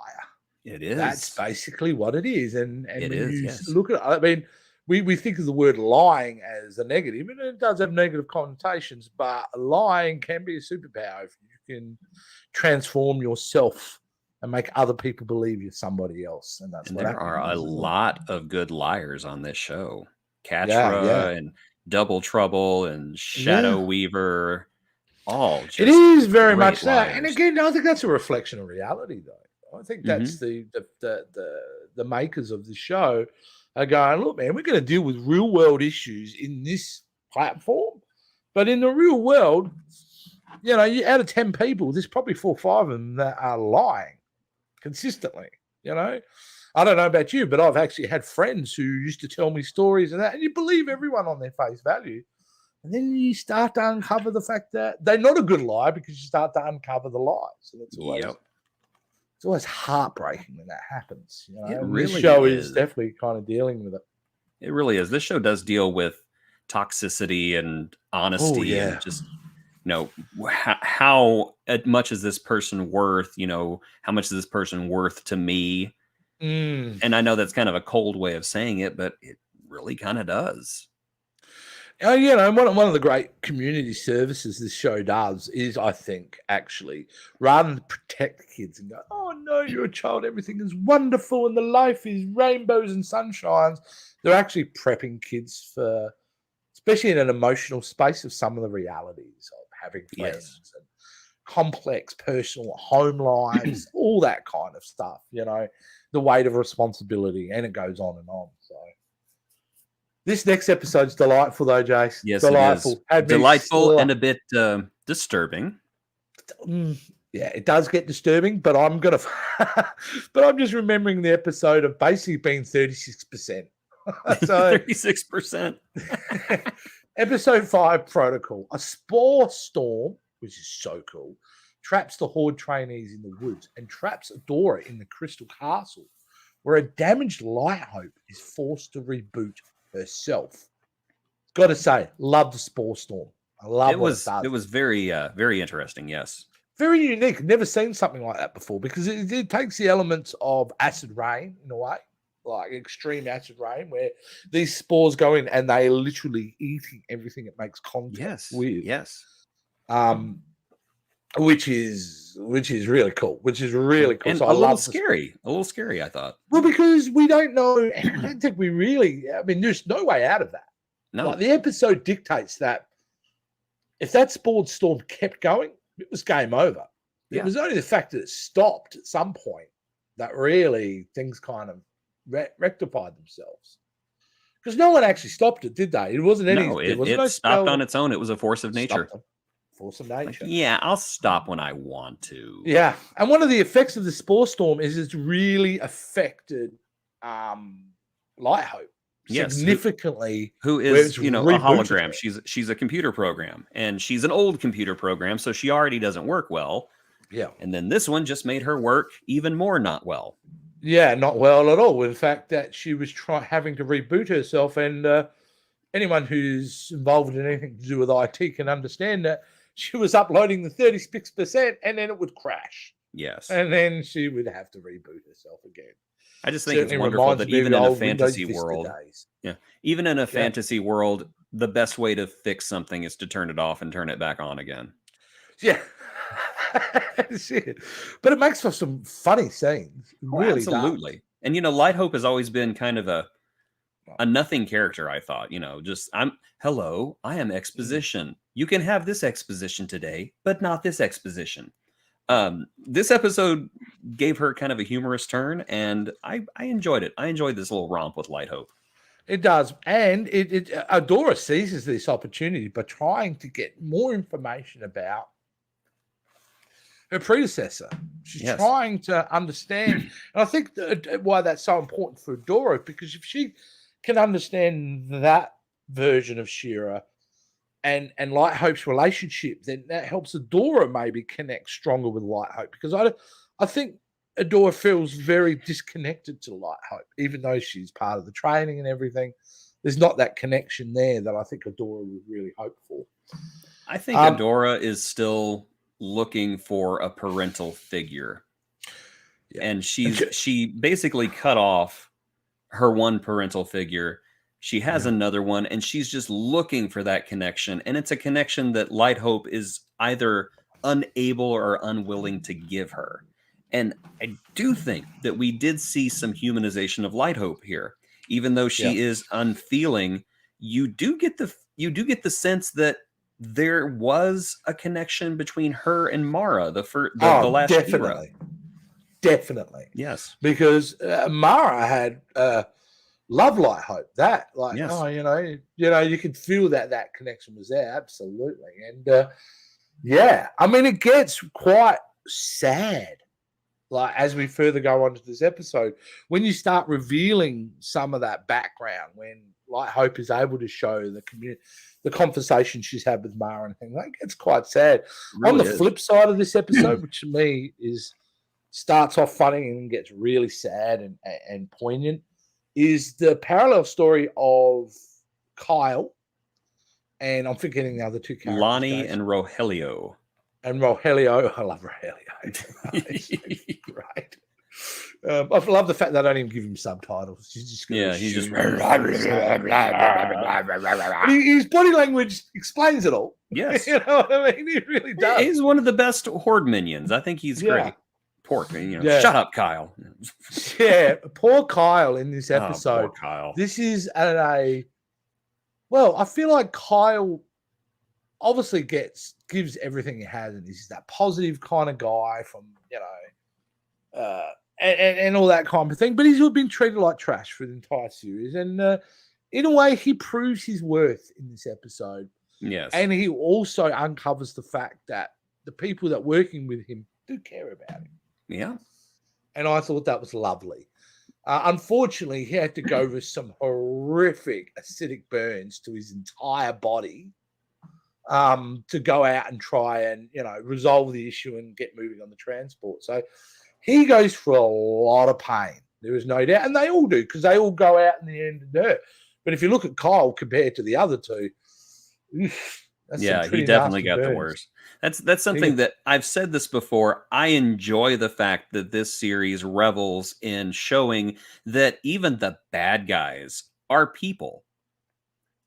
It is. That's basically what it is. And It when is, you yes. look at it, I mean, we think of the word lying as a negative, and it does have negative connotations, but lying can be a superpower if you can transform yourself and make other people believe you're somebody else. And that's And what there are a happens. lot of good liars on this show. Yeah, Catra and Double Trouble and Shadow Weaver, all It just is very great much that. And liars. again, I think that's a reflection of reality, though. I think Mm-hmm. that's the makers of the show are going, look, man, we're going to deal with real world issues in this platform, but in the real world, you know, out of 10 people, there's probably 4 or 5 of them that are lying consistently. You know, I don't know about you, but I've actually had friends who used to tell me stories and that, and you believe everyone on their face value. And then you start to uncover the fact that they're not a good liar because you start to uncover the lies. So that's always, it's always heartbreaking when that happens. You know, It and really this show is. is definitely kind of dealing with it. It really is. This show does deal with toxicity and honesty yeah. and just, you know, how much is this person worth? You know, how much is this person worth to me? And I know that's kind of a cold way of saying it, but it really kind of does. You know, one of the great community services this show does is, I think, actually, rather than protect kids and go, oh, no, you're a child, everything is wonderful and the life is rainbows and sunshines, they're actually prepping kids for, especially in an emotional space, of some of the realities of having friends and complex personal home lives, all that kind of stuff, you know, the weight of responsibility, and it goes on and on. So this next episode's delightful, though, Jace. Yes, delightful. it is. Delightful and a bit disturbing. Yeah, it does get disturbing, but I'm gonna. But I'm just remembering the episode of basically being 36%. So 36%. Episode 5, Protocol. A spore storm, which is so cool, traps the Horde trainees in the woods and traps Adora in the Crystal Castle, where a damaged Light Hope is forced to reboot herself. Got to say, love the spore storm. I love it. It was very, very interesting. Yes, very unique. Never seen something like that before because it takes the elements of acid rain in a way, like extreme acid rain, where these spores go in and they literally eating everything it makes contact with. Yes. Which is really cool. Which is really cool. And so a little scary. A little scary, I thought. Well, because we don't know. I don't think we really. I mean, there's no way out of that. No, like, the episode dictates that if that spore storm kept going, it was game over. Yeah. It was only the fact that it stopped at some point that really things kind of rectified themselves. Because no one actually stopped it, did they? It wasn't any. No, it stopped on its own. It was a force of nature. Force of nature. Like, yeah, I'll stop when I want to. Yeah, and one of the effects of the spore storm is it's really affected Light Hope significantly. Who is, you know, a hologram. She's a computer program, and she's an old computer program, so she already doesn't work well. Yeah, and then this one just made her work even more not well. Yeah, not well at all. In fact, that she was having to reboot herself, and anyone who's involved in anything to do with IT can understand that she was uploading the 36%, and then it would crash. Yes, and then she would have to reboot herself again. I just think it's wonderful that even in a fantasy world, even in a fantasy world, the best way to fix something is to turn it off and turn it back on again. Yeah. But it makes for some funny scenes. Really absolutely. Does. And you know, Light Hope has always been kind of a nothing character, I thought. You know, just I am exposition. You can have this exposition today, but not this exposition. This episode gave her kind of a humorous turn, and I enjoyed it. I enjoyed this little romp with Light Hope. It does, and Adora seizes this opportunity by trying to get more information about her predecessor. She's trying to understand, and I think why that's so important for Adora, because if she can understand that version of She-Ra and Light Hope's relationship, then that helps Adora maybe connect stronger with Light Hope, because I think Adora feels very disconnected to Light Hope, even though she's part of the training and everything. There's not that connection there that I think Adora would really hope for. I think Adora is still looking for a parental figure, and she basically cut off her one parental figure. She has another one, and she's just looking for that connection, and it's a connection that Light Hope is either unable or unwilling to give her. And I do think that we did see some humanization of Light Hope here. Even though she is unfeeling, you do get the sense that there was a connection between her and Mara, the last She-Ra. Definitely. Yes. Because Mara had love Light Hope. That, like, Yes. oh, you could feel that connection was there. Absolutely. And I mean, it gets quite sad. Like, as we further go on to this episode, when you start revealing some of that background, when Light Hope is able to show the community, the conversation she's had with Mara and things, like, it's quite sad. Really on the flip side of this episode, which to me starts off funny and gets really sad and poignant, is the parallel story of Kyle, and I'm forgetting the other two characters. Lonnie and Rogelio. And Rogelio, I love Rogelio. Right. I love the fact that I don't even give him subtitles. He's just his body language explains it all. Yes. You know what I mean? He really does. He's one of the best horde minions. I think he's great. Pork, shut up, Kyle. Yeah, poor Kyle in this episode. Poor Kyle. This is I feel like Kyle obviously gives everything he has, and he's that positive kind of guy from, and all that kind of thing. But he's been treated like trash for the entire series, and in a way, he proves his worth in this episode. Yes, and he also uncovers the fact that the people that working with him do care about him. Yeah, and I thought that was lovely. Unfortunately, he had to go with some horrific acidic burns to his entire body to go out and try and, resolve the issue and get moving on the transport. So he goes through a lot of pain. There is no doubt. And they all do, because they all go out in the end and do it. But if you look at Kyle compared to the other two, he definitely got the worst. That's something that I've said this before. I enjoy the fact that this series revels in showing that even the bad guys are people.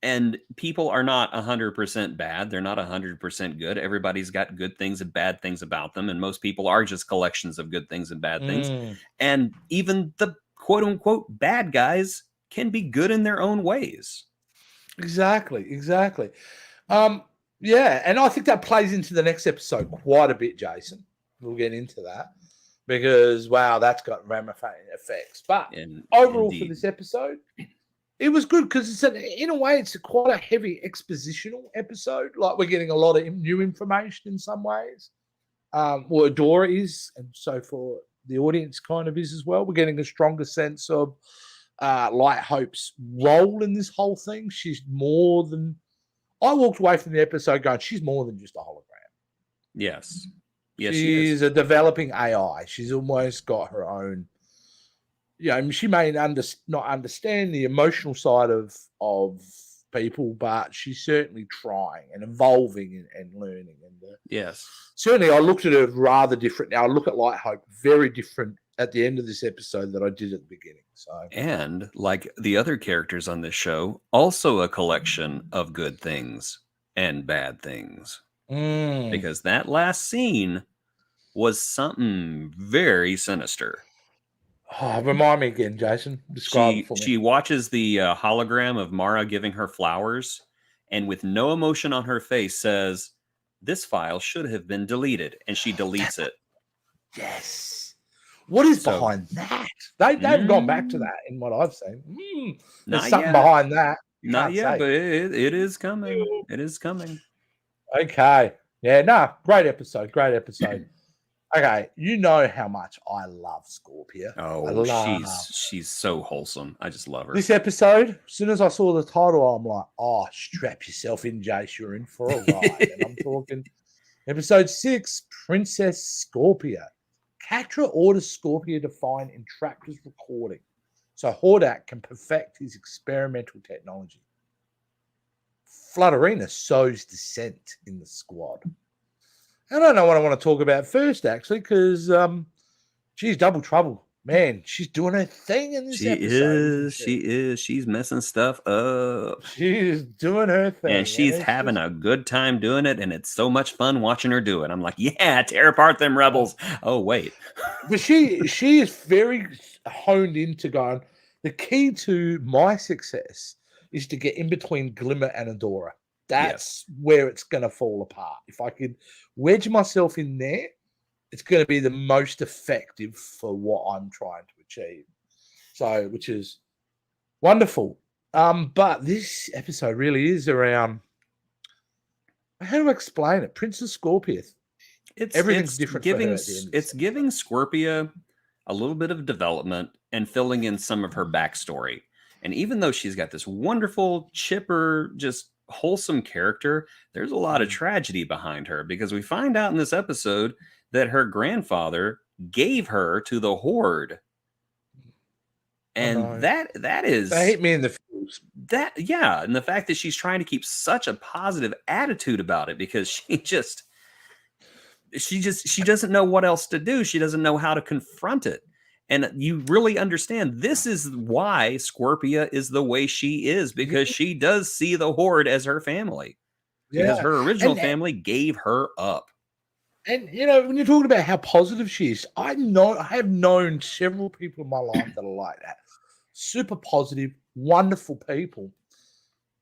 And people are not 100% bad. They're not 100% good. Everybody's got good things and bad things about them. And most people are just collections of good things and bad things. And even the quote unquote bad guys can be good in their own ways. Exactly. And I think that plays into the next episode quite a bit, Jason. We'll get into that because, wow, that's got ramifying effects. But overall, for this episode, it was good because in a way, it's quite a heavy expositional episode. Like, we're getting a lot of new information in some ways. Adora is, and so for the audience kind of is as well. We're getting a stronger sense of Light Hope's role in this whole thing. She's more than... I walked away from the episode going, she's more than just a hologram. Yes. She's a developing AI. She's almost got her own... she may not understand the emotional side of people, but she's certainly trying and evolving and learning. And yes, certainly I looked at her rather different. Now I look at Light Hope very different at the end of this episode than I did at the beginning. So, and like the other characters on this show, also a collection of good things and bad things. Because that last scene was something very sinister. Remind me again, Jason. Describe it for me. She watches the hologram of Mara giving her flowers, and with no emotion on her face says, "This file should have been deleted," and she deletes it. Yes. What is behind that? They haven't gone back to that in what I've seen. There's something behind that. Not yet, but it is coming. It is coming. Okay. Yeah, great episode. Okay, you know how much I love Scorpia. She's so wholesome. I just love her. This episode, as soon as I saw the title, I'm like, oh, strap yourself in, Jace. You're in for a ride. And I'm talking episode 6, Princess Scorpia. Catra orders Scorpia to find Entraptor's recording so Hordak can perfect his experimental technology. Flutterina sows dissent in the squad. I don't know what I want to talk about first, actually, because, double trouble Man, she's doing her thing in this She episode. is. Isn't She is. She's messing stuff up. She is doing her thing. And she's having a good time doing it, and it's so much fun watching her do it. I'm like, yeah, tear apart them rebels. Oh, wait. But she is very honed into going, the key to my success is to get in between Glimmer and Adora. That's where it's going to fall apart. If I could wedge myself in there, it's going to be the most effective for what I'm trying to achieve. So, which is wonderful. But this episode really is around, how do I explain it? Princess Scorpia. Everything's different for her at the end of this It's giving Scorpia a little bit of development and filling in some of her backstory. And even though she's got this wonderful, chipper, just wholesome character, there's a lot of tragedy behind her, because we find out in this episode that her grandfather gave her to the Horde. And that is, they hit me in the feels. And the fact that she's trying to keep such a positive attitude about it, because she doesn't know what else to do. She doesn't know how to confront it. And you really understand this is why Scorpia is the way she is, because she does see the Horde as her family. Because her original family gave her up. And when you're talking about how positive she is, I have known several people in my life that are like that. Super positive, wonderful people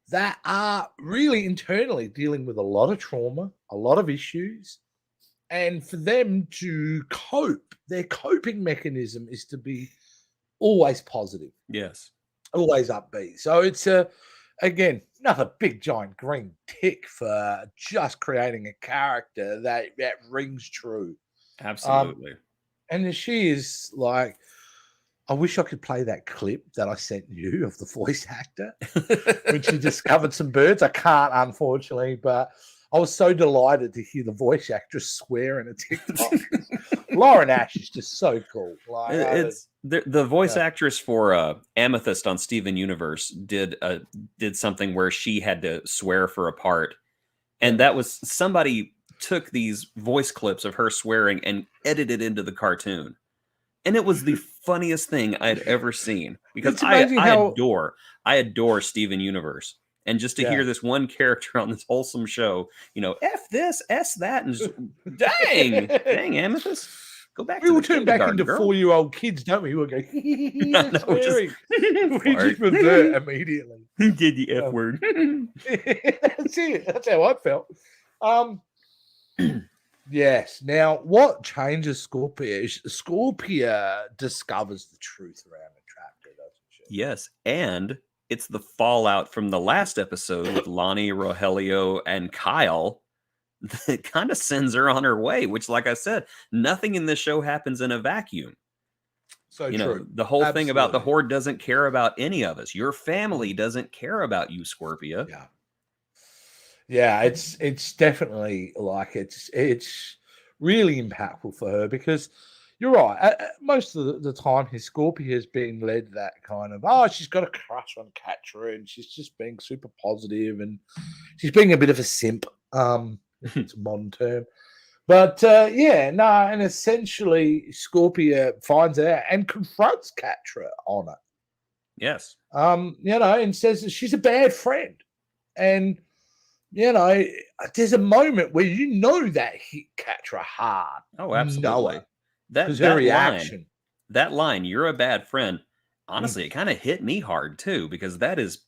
that are really internally dealing with a lot of trauma, a lot of issues. And for them to cope, their coping mechanism is to be always positive. Yes. Always upbeat. So it's again, another big giant green tick for just creating a character that rings true. Absolutely. And she is like, I wish I could play that clip that I sent you of the voice actor when she discovered some birds. I can't, unfortunately, but I was so delighted to hear the voice actress swear in a TikTok. Lauren Ash is just so cool. Like, it's the voice actress for Amethyst on Steven Universe did something where she had to swear for a part, and that was somebody took these voice clips of her swearing and edited into the cartoon, and it was the funniest thing I'd ever seen, because I adore Steven Universe. And just to hear this one character on this wholesome show, F this, S that, and just, dang, Amethyst, go back. We will turn back into 4-year-old kids, don't we? We'll go, we just revert immediately. Who did the F word? That's it. That's how I felt. Yes. Now, what changes Scorpia? Scorpia discovers the truth around the tractor, doesn't she? Yes, and it's the fallout from the last episode with Lonnie, Rogelio, and Kyle that kind of sends her on her way, which, like I said, nothing in this show happens in a vacuum. So true. The whole thing about the Horde doesn't care about any of us. Your family doesn't care about you, Scorpia. Yeah. Yeah, it's definitely like it's really impactful for her, because you're right. Most of the time, his Scorpia has been led that kind of, she's got a crush on Catra and she's just being super positive and she's being a bit of a simp. It's a modern term. But and essentially Scorpia finds out and confronts Catra on it. Yes. And says that she's a bad friend. And, there's a moment where that hit Catra hard. Oh, absolutely. That line, you're a bad friend. Honestly, it kind of hit me hard too, because that is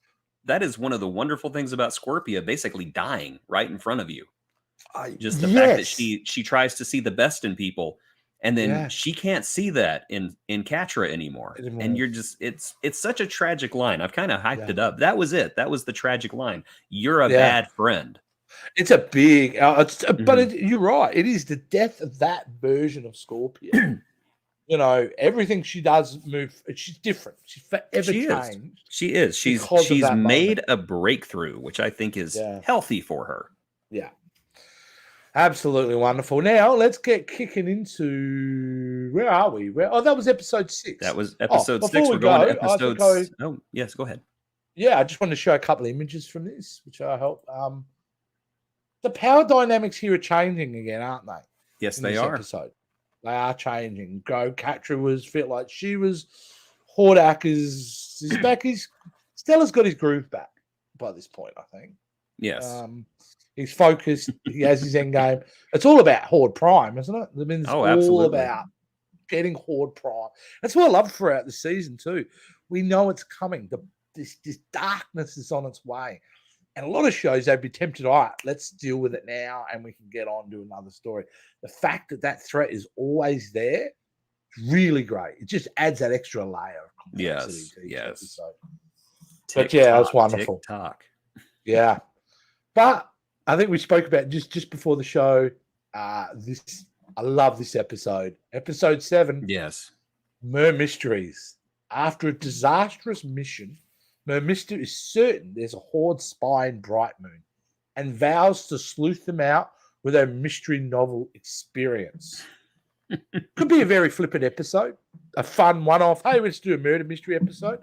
one of the wonderful things about Scorpia basically dying right in front of you. Just the fact that she tries to see the best in people, and then she can't see that in Catra anymore. And you're just it's such a tragic line. I've kind of hyped it up. That was it. That was the tragic line. You're a bad friend. It's a big, you're right. It is the death of that version of Scorpia. Everything she does she's different. She's forever changed. She is. She's made a breakthrough, which I think is healthy for her. Yeah. Absolutely wonderful. Now let's get kicking into, where are we? That was episode 6. That was episode 6. We're going to episode. Oh, yes, go ahead. Yeah, I just wanted to show a couple of images from this, which I hope. The power dynamics here are changing again, aren't they? Yes, they are. Episode. They are changing. Catra was fit like she was. Hordak is back. Stella's got his groove back by this point, I think. Yes. He's focused. He has his end game. It's all about Horde Prime, isn't it? I mean, it's all absolutely. about getting Horde Prime. That's what I love throughout the season too. We know it's coming. This darkness is on its way. And a lot of shows, they'd be tempted, all right, let's deal with it now and we can get on to another story. The fact that that threat is always there is really great. It just adds that extra layer of complexity to each episode. But yeah, it's wonderful. TikTok. Yeah. But I think we spoke about just before the show, this. I love this episode. Episode 7. Yes. Mer Mysteries. After a disastrous mission, Mermista is certain there's a Horde spy in Brightmoon and vows to sleuth them out with a mystery novel experience. Could be a very flippant episode, a fun one-off. Hey, let's do a murder mystery episode,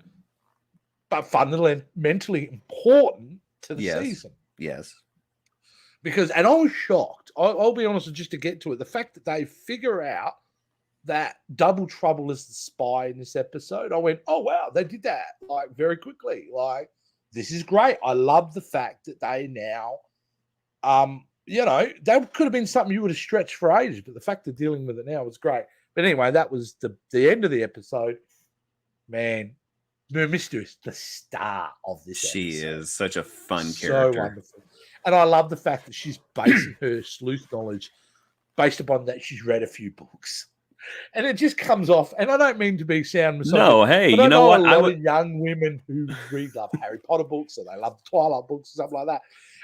but fundamentally important to the season. Yes. Because, and I was shocked. I'll be honest, just to get to it, the fact that they figure out that Double Trouble is the spy in this episode, I went, oh, wow, they did that, like, very quickly. Like, this is great. I love the fact that they now, that could have been something you would have stretched for ages, but the fact they're dealing with it now was great. But anyway, that was the end of the episode. Man, Mermista is the star of this episode. She is such a fun character. So wonderful. And I love the fact that she's basing her sleuth knowledge based upon that she's read a few books. And it just comes off, and I don't mean to be sound misogynistic. No, hey, but you know what? A lot of young women who love Harry Potter books, or they love the Twilight books, and stuff like that.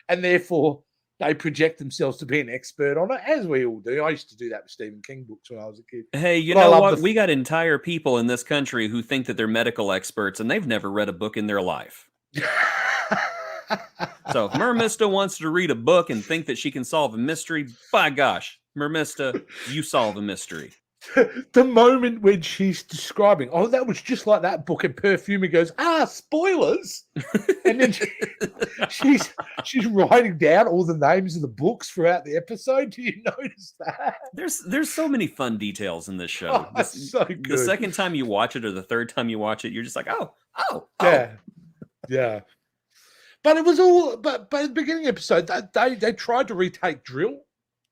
And therefore, they project themselves to be an expert on it, as we all do. I used to do that with Stephen King books when I was a kid. Hey, you know what? We got entire people in this country who think that they're medical experts, and they've never read a book in their life. So if Mermista wants to read a book and think that she can solve a mystery, by gosh, Mermista, you solve a mystery. The moment when she's describing, oh, that was just like that book, and Perfuma goes, spoilers. And then she's writing down all the names of the books throughout the episode. Do you notice that? There's so many fun details in this show. That's so good. The second time you watch it or the third time you watch it, you're just like, oh. Yeah. But it was all, but at the beginning episode, they tried to retake Drill.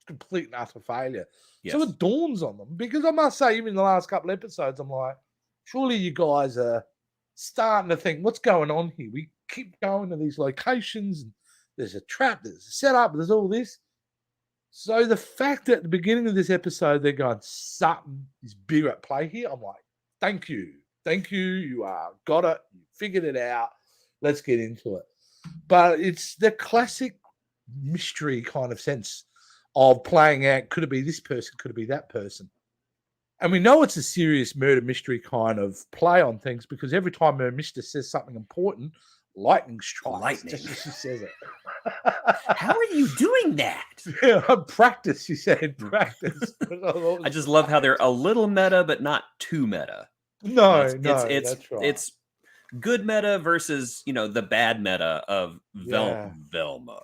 Complete and utter failure. Yes. So it dawns on them, because I must say, even in the last couple of episodes, I'm like, surely you guys are starting to think, what's going on here? We keep going to these locations, and there's a trap, there's a setup, there's all this. So the fact that at the beginning of this episode, they're going, something is bigger at play here, I'm like, thank you. You got it. You figured it out. Let's get into it. But it's the classic mystery kind of sense of playing out, could it be this person, could it be that person? And we know it's a serious murder mystery kind of play on things, because every time Mermista says something important, lightning strikes. Just as she says it. How are you doing that? Yeah, practice, she said. Practice. I just love how they're a little meta, but not too meta. No, that's right. It's good meta versus, the bad meta of Velma.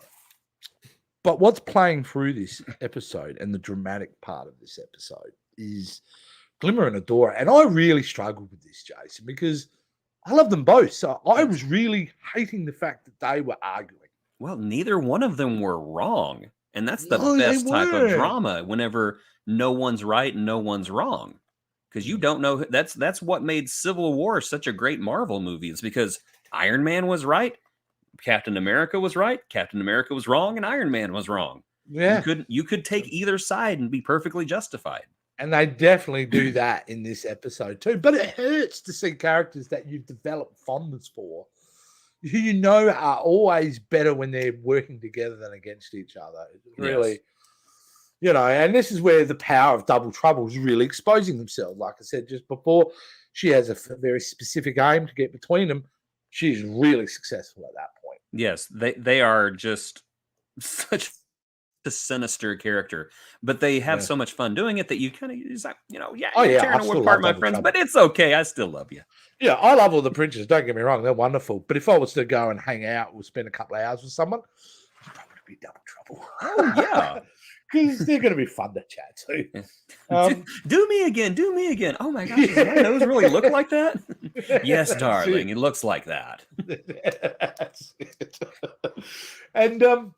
But what's playing through this episode, and the dramatic part of this episode, is Glimmer and Adora. And I really struggled with this, Jason, because I love them both. So I was really hating the fact that they were arguing. Well, neither one of them were wrong. And that's the best type of drama, whenever no one's right and no one's wrong. Because you don't know. That's what made Civil War such a great Marvel movie. It's because Iron Man was right, Captain America was right, Captain America was wrong, and Iron Man was wrong. Yeah. You could take either side and be perfectly justified. And they definitely do that in this episode too. But it hurts to see characters that you've developed fondness for, who you know are always better when they're working together than against each other. It's really, and this is where the power of Double Trouble is really exposing themselves. Like I said just before, she has a very specific aim to get between them. She's really successful at that point. Yes, they are just such a sinister character, but they have so much fun doing it that you kind of, you're tearing apart my friends, but it's okay. I still love you. Yeah, I love all the princes. Don't get me wrong; they're wonderful. But if I was to go and hang out or spend a couple of hours with someone, it'd probably be Double Trouble. Oh yeah, because they're going to be fun to chat to. Do me again. Do me again. Oh my gosh, does my nose really look like that? Yes, That's darling. it. It looks like that. That's it. And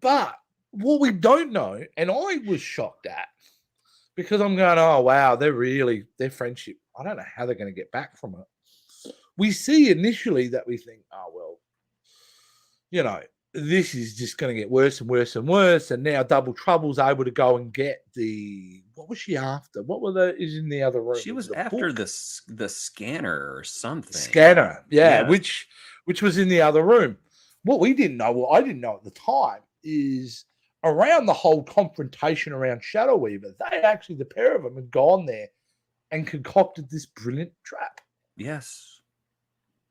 but what we don't know, and I was shocked at, because I'm going, oh wow, their friendship. I don't know how they're going to get back from it. We see initially that we think, oh well, you know, this is just going to get worse and worse and worse. And now Double Trouble's able to go and get what was she after? What is in the other room? She was The after book? the scanner or something. Scanner, yeah, Yes. which was in the other room. What we didn't know, well, I didn't know at the time, is around the whole confrontation around Shadow Weaver, they actually, the pair of them had gone there and concocted this brilliant trap. Yes.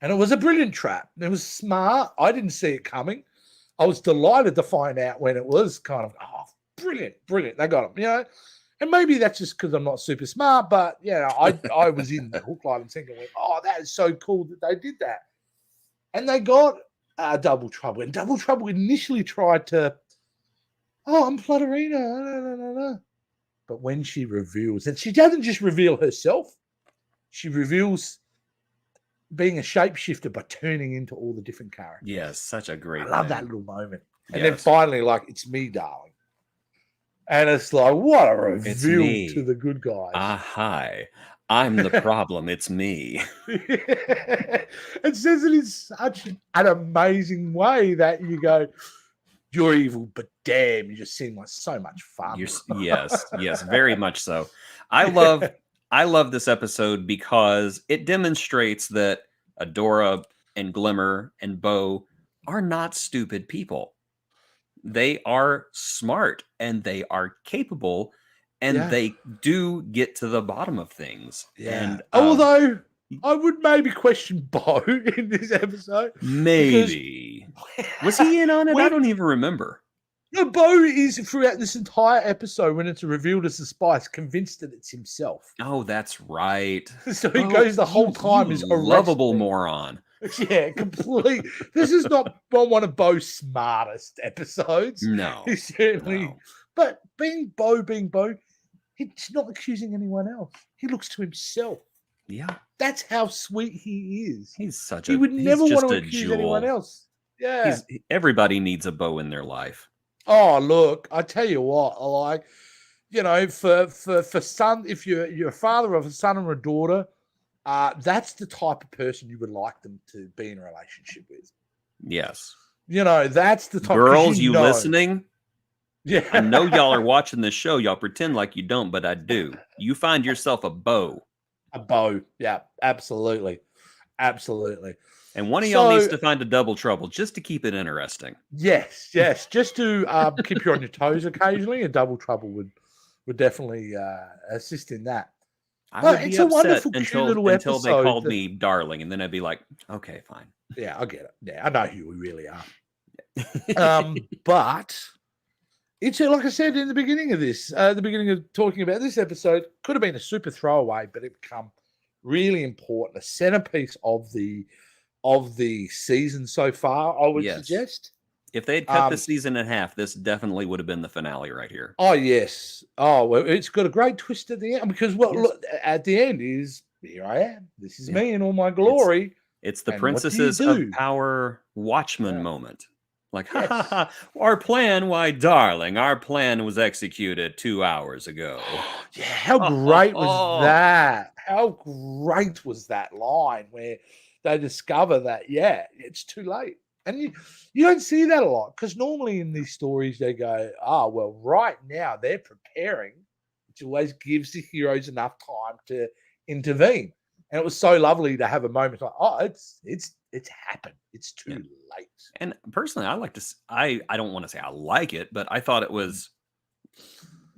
And it was a brilliant trap. It was smart. I didn't see it coming. I was delighted to find out when it was kind of, oh, brilliant. They got him, you know. And maybe that's just because I'm not super smart, but, you know, I was in the hook, line, and sinker and went, oh, that is so cool that they did that. And they got Double Trouble. And Double Trouble initially tried to, oh, I'm Flutterina. No. But when she reveals, and she doesn't just reveal herself, she reveals being a shapeshifter by turning into all the different characters. Yes, such a great I love thing. that little moment. And then Yes. finally, like, it's me, darling. And it's like, what a It's reveal me. to the good guys. Hi. I'm the problem. It's me. It says it in such an amazing way that you go, you're evil, but damn, you just seem like so much fun. Yes, very much so. I love this episode because it demonstrates that Adora and Glimmer and Bo are not stupid people. They are smart and they are capable and Yeah. they do get to the bottom of things. Yeah. And Although I would maybe question Bo in this episode. maybe was he in on it? I when- don't even remember. No, Bo is throughout this entire episode when it's revealed as the spice, convinced that it's himself. Oh, that's right. So he Oh, goes the whole you time is lovable arrested. moron. Yeah, complete. This is not one of Bo's smartest episodes. No, He certainly, no. but being Bo, he's not accusing anyone else. He looks to himself. Yeah, That's how sweet he is. he's such He a. would he's never want just to a accuse anyone jewel. else. Yeah. Everybody needs a Bo in their life. Oh, look, I tell you what, like, you know, for son, if you're a father of a son or a daughter, that's the type of person you would like them to be in a relationship with. Yes, You know, that's the type. 'cause girls, you know. listening? Yeah, I know y'all are watching this show. Y'all pretend like you don't, but I do. You find yourself a Bo, a Bo. Yeah, absolutely. and one of y'all needs So- to find a Double Trouble just to keep it interesting. Yes, just to keep you on your toes occasionally. A Double Trouble would definitely assist in that. I Well, would be it's a upset wonderful, cute until little they episode called that- me darling, and then I'd be like, okay, fine. Yeah, I get it. Yeah, I know who we really are. But it's like I said in the beginning of this, the beginning of talking about this episode, could have been a super throwaway, but it become really important, a centerpiece of the season so far. I would Yes. suggest. If they had cut Um, this season in half, this definitely would have been the finale right here. Oh yes. Oh well, it's got a great twist at the end because Yes. look at the end is here I am. This is Yeah. me in all my glory. It's the And what do you Princesses of do? Power Watchman Yeah. moment. Like, Yes. ha ha ha, our plan, why, darling, our plan was executed 2 hours ago. Yeah, how great was that? How great was that line where they discover that, yeah, it's too late. And you don't see that a lot because normally in these stories they go, well, right now they're preparing, which always gives the heroes enough time to intervene. And it was so lovely to have a moment like, it's happened. It's too late. And personally, I like to, I don't want to say I like it, but I thought it was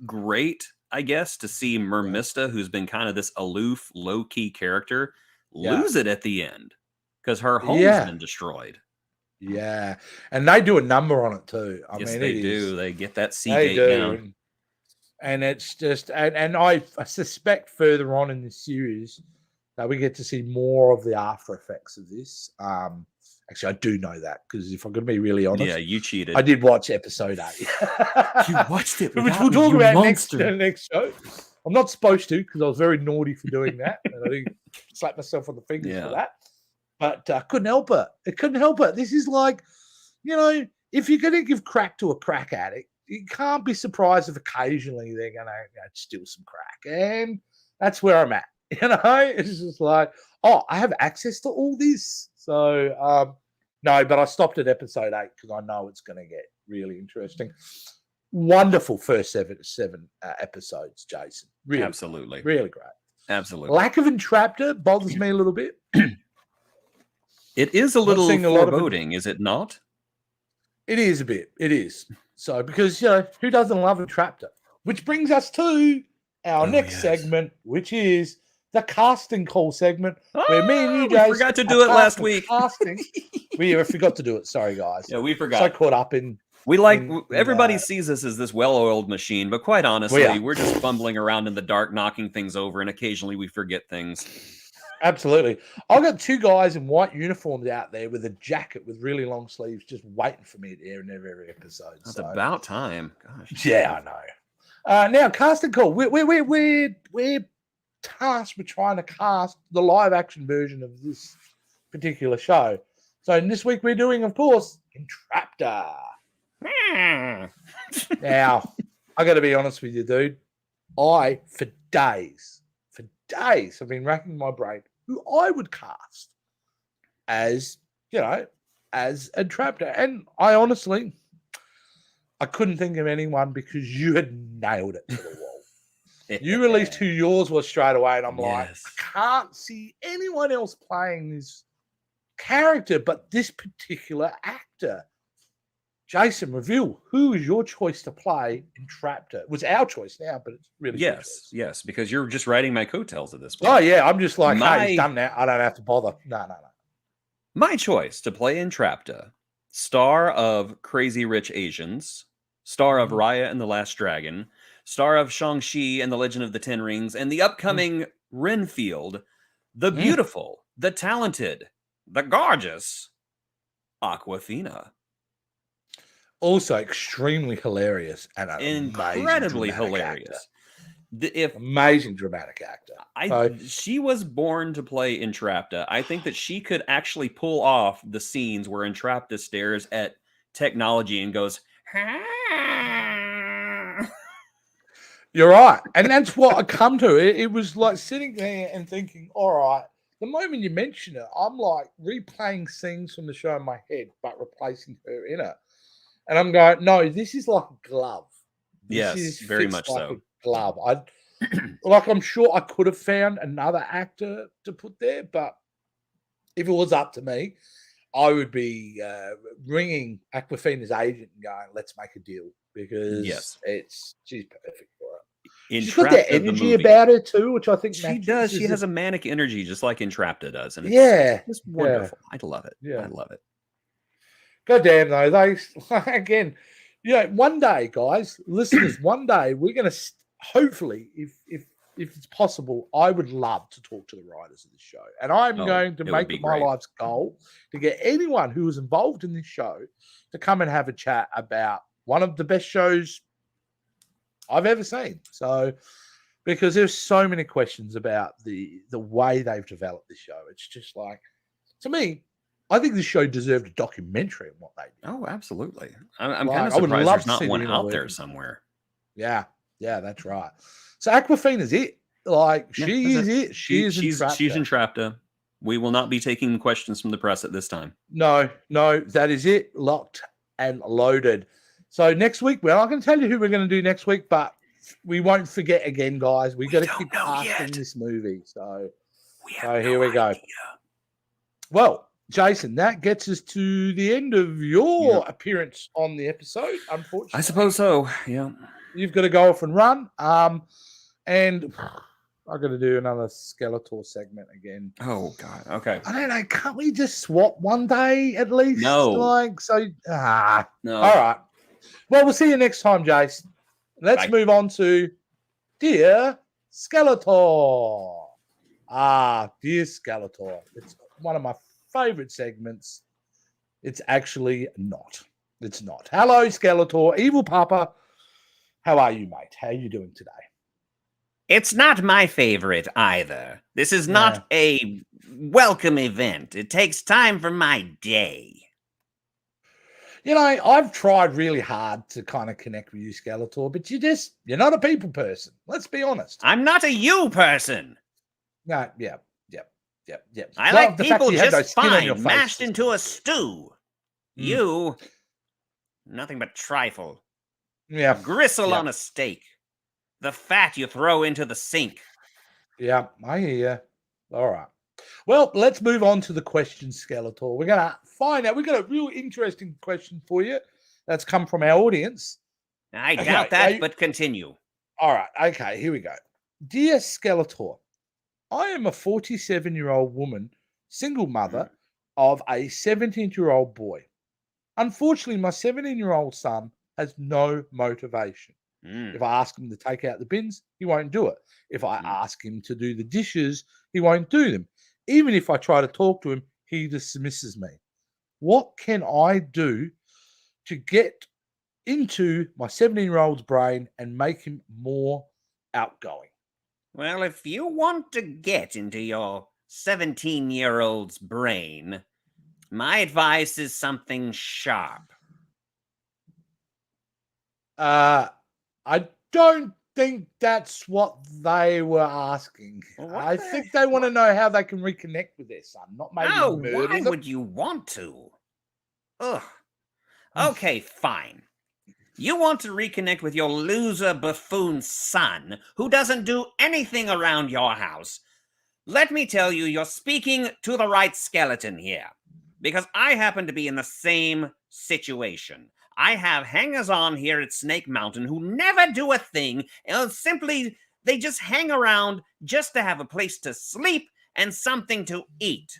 great, I guess, to see Mermista, who's been kind of this aloof, low key character, Yeah. lose it at the end because her home's Yeah. been destroyed. Yeah. And they do a number on it too. I Yes, mean, they it do. is- They get that They Seagate do. down. And it's just, and I suspect further on in the series that we get to see more of the after effects of this. Actually, I do know that because if I'm going to be really honest, Yeah, you cheated. I did watch episode 8. You watched it, which without we'll me, talk you about monster. next show. I'm not supposed to because I was very naughty for doing that, and I didn't slap myself on the fingers for Yeah. that. But I couldn't help it. It couldn't help it. This is like, if you're going to give crack to a crack addict, you can't be surprised if occasionally they're going to steal some crack, and that's where I'm at. It's just like, oh, I have access to all this. So, no, but I stopped at episode 8 because I know it's going to get really interesting. Wonderful first seven episodes, Jason. Really, Absolutely. really great. Absolutely. Lack of Entraptor bothers me a little bit. It is a little seeing a lot of it. foreboding, is it not? It is a bit. It is. So, because, who doesn't love Entraptor? Which brings us to our next yes. segment, which is the casting call segment, where me and you, we Jason, forgot to are do it last casting- week. Casting. We forgot to do it. Sorry, guys. Yeah, we So forgot. caught up in. We like in, everybody uh, sees us as this well-oiled machine, but quite honestly, yeah. we're just fumbling around in the dark, knocking things over, and occasionally we forget things. Absolutely. I've got 2 guys in white uniforms out there with a jacket with really long sleeves just waiting for me at the end of every episode. It's So, about time. Gosh. yeah, I know. Now, casting call. We're tasked with trying to cast the live action version of this particular show. So this week we're doing, of course, Entraptor. Now, I got to be honest with you, dude. For days, have been racking my brain who I would cast as, as Entraptor. And I honestly, I couldn't think of anyone because you had nailed it to the wall. You released who yours was straight away, and I'm like, Yes. I can't see anyone else playing this character but this particular actor. Jason, reveal who is your choice to play Entraptor. It was our choice now, but it's really your choice. Yes, because you're just riding my coattails at this Oh point. yeah, I'm just like, hey, he's My- done that. I don't have to bother. No. My choice to play Entrapta, star of Crazy Rich Asians, star of Raya and the Last Dragon, star of Shang-Chi and the Legend of the Ten Rings, and the upcoming Renfield, the beautiful, the talented, the gorgeous Aquafina. Also extremely hilarious and an Incredibly amazing dramatic hilarious. actor. If Amazing dramatic actor. she was born to play Entrapta, I think that she could actually pull off the scenes where Entrapta stares at technology and goes, You're right. And that's what I come to. It was like sitting there and thinking, all right, the moment you mention it, I'm like replaying scenes from the show in my head, but replacing her in it. And I'm going, no, this is like a glove. Yes, very fits much like so. a glove. I'm sure I could have found another actor to put there, but if it was up to me, I would be ringing Aquafina's agent and going, let's make a deal because she's perfect for it. She's got that Entrapta, the energy movie. about her too, which I think She matches. does. She Is has it- a manic energy, just like Entrapta does, and Yeah, it's wonderful. I love it. Yeah. I love it. God damn though, they again, one day, guys, listeners, one day we're gonna hopefully, if it's possible, I would love to talk to the writers of the show. And I'm going to it would make be it my great. life's goal to get anyone who was involved in this show to come and have a chat about one of the best shows I've ever seen. So because there's so many questions about the way they've developed this show. It's just like, to me, I think this show deserved a documentary on what they did. Oh, absolutely. I'm Like, kind of I would surprised love there's to not see the one inner out there workings. somewhere. Yeah, that's right. So Aquafina's it. Like Yeah, she that's is it. She is she's Entrapta. We will not be taking questions from the press at this time. No, that is it. Locked and loaded. So next week, we're not going to tell you who we're going to do next week, but we won't forget again, guys. We got to don't keep know casting yet. this movie. So have here we go. Well, Jason, that gets us to the end of your appearance on the episode. Unfortunately, I suppose so. Yeah. you've got to go off and run. And I've got to do another Skeletor segment again. Oh God. Okay. I don't know. Can't we just swap one day at least? No. No. No. All right. Well, we'll see you next time, Jason. Let's Bye. move on to Dear Skeletor. Dear Skeletor. It's one of my favorite segments It's actually not. It's not. Hello, Skeletor, Evil Papa. How are you, mate? How are you doing today? It's not my favorite either. This is not a welcome event. It takes time from my day. You know, I've tried really hard to kind of connect with you, Skeletor, but you're not a people person. Let's be honest. I'm not a you person. No, yeah. I Well, like the fact people that you had no just skin on your fine, face mashed is into not a good. stew. You, nothing but trifle. Yeah, Gristle on a steak. The fat you throw into the sink. yeah, I hear you. All right. Well, let's move on to the question, Skeletor. We're going to find out. We've got a real interesting question for you that's come from our audience. I Okay, doubt that, but continue. All right. Okay, here we go. Dear Skeletor, I am a 47-year-old woman, single mother of a 17-year-old boy. Unfortunately, my 17-year-old son has no motivation. If I ask him to take out the bins, he won't do it. If I ask him to do the dishes, he won't do them. Even if I try to talk to him, he dismisses me. What can I do to get into my 17-year-old's brain and make him more outgoing? Well, if you want to get into your 17-year-old's brain, my advice is something sharp. I don't think that's what they were asking. Well, I think they want to know how they can reconnect with their son, not maybe Oh, murder why them. would you want to? Ugh. Okay, fine. You want to reconnect with your loser buffoon son who doesn't do anything around your house. Let me tell you, you're speaking to the right skeleton here. Because I happen to be in the same situation. I have hangers-on here at Snake Mountain who never do a thing, and simply, they just hang around just to have a place to sleep and something to eat.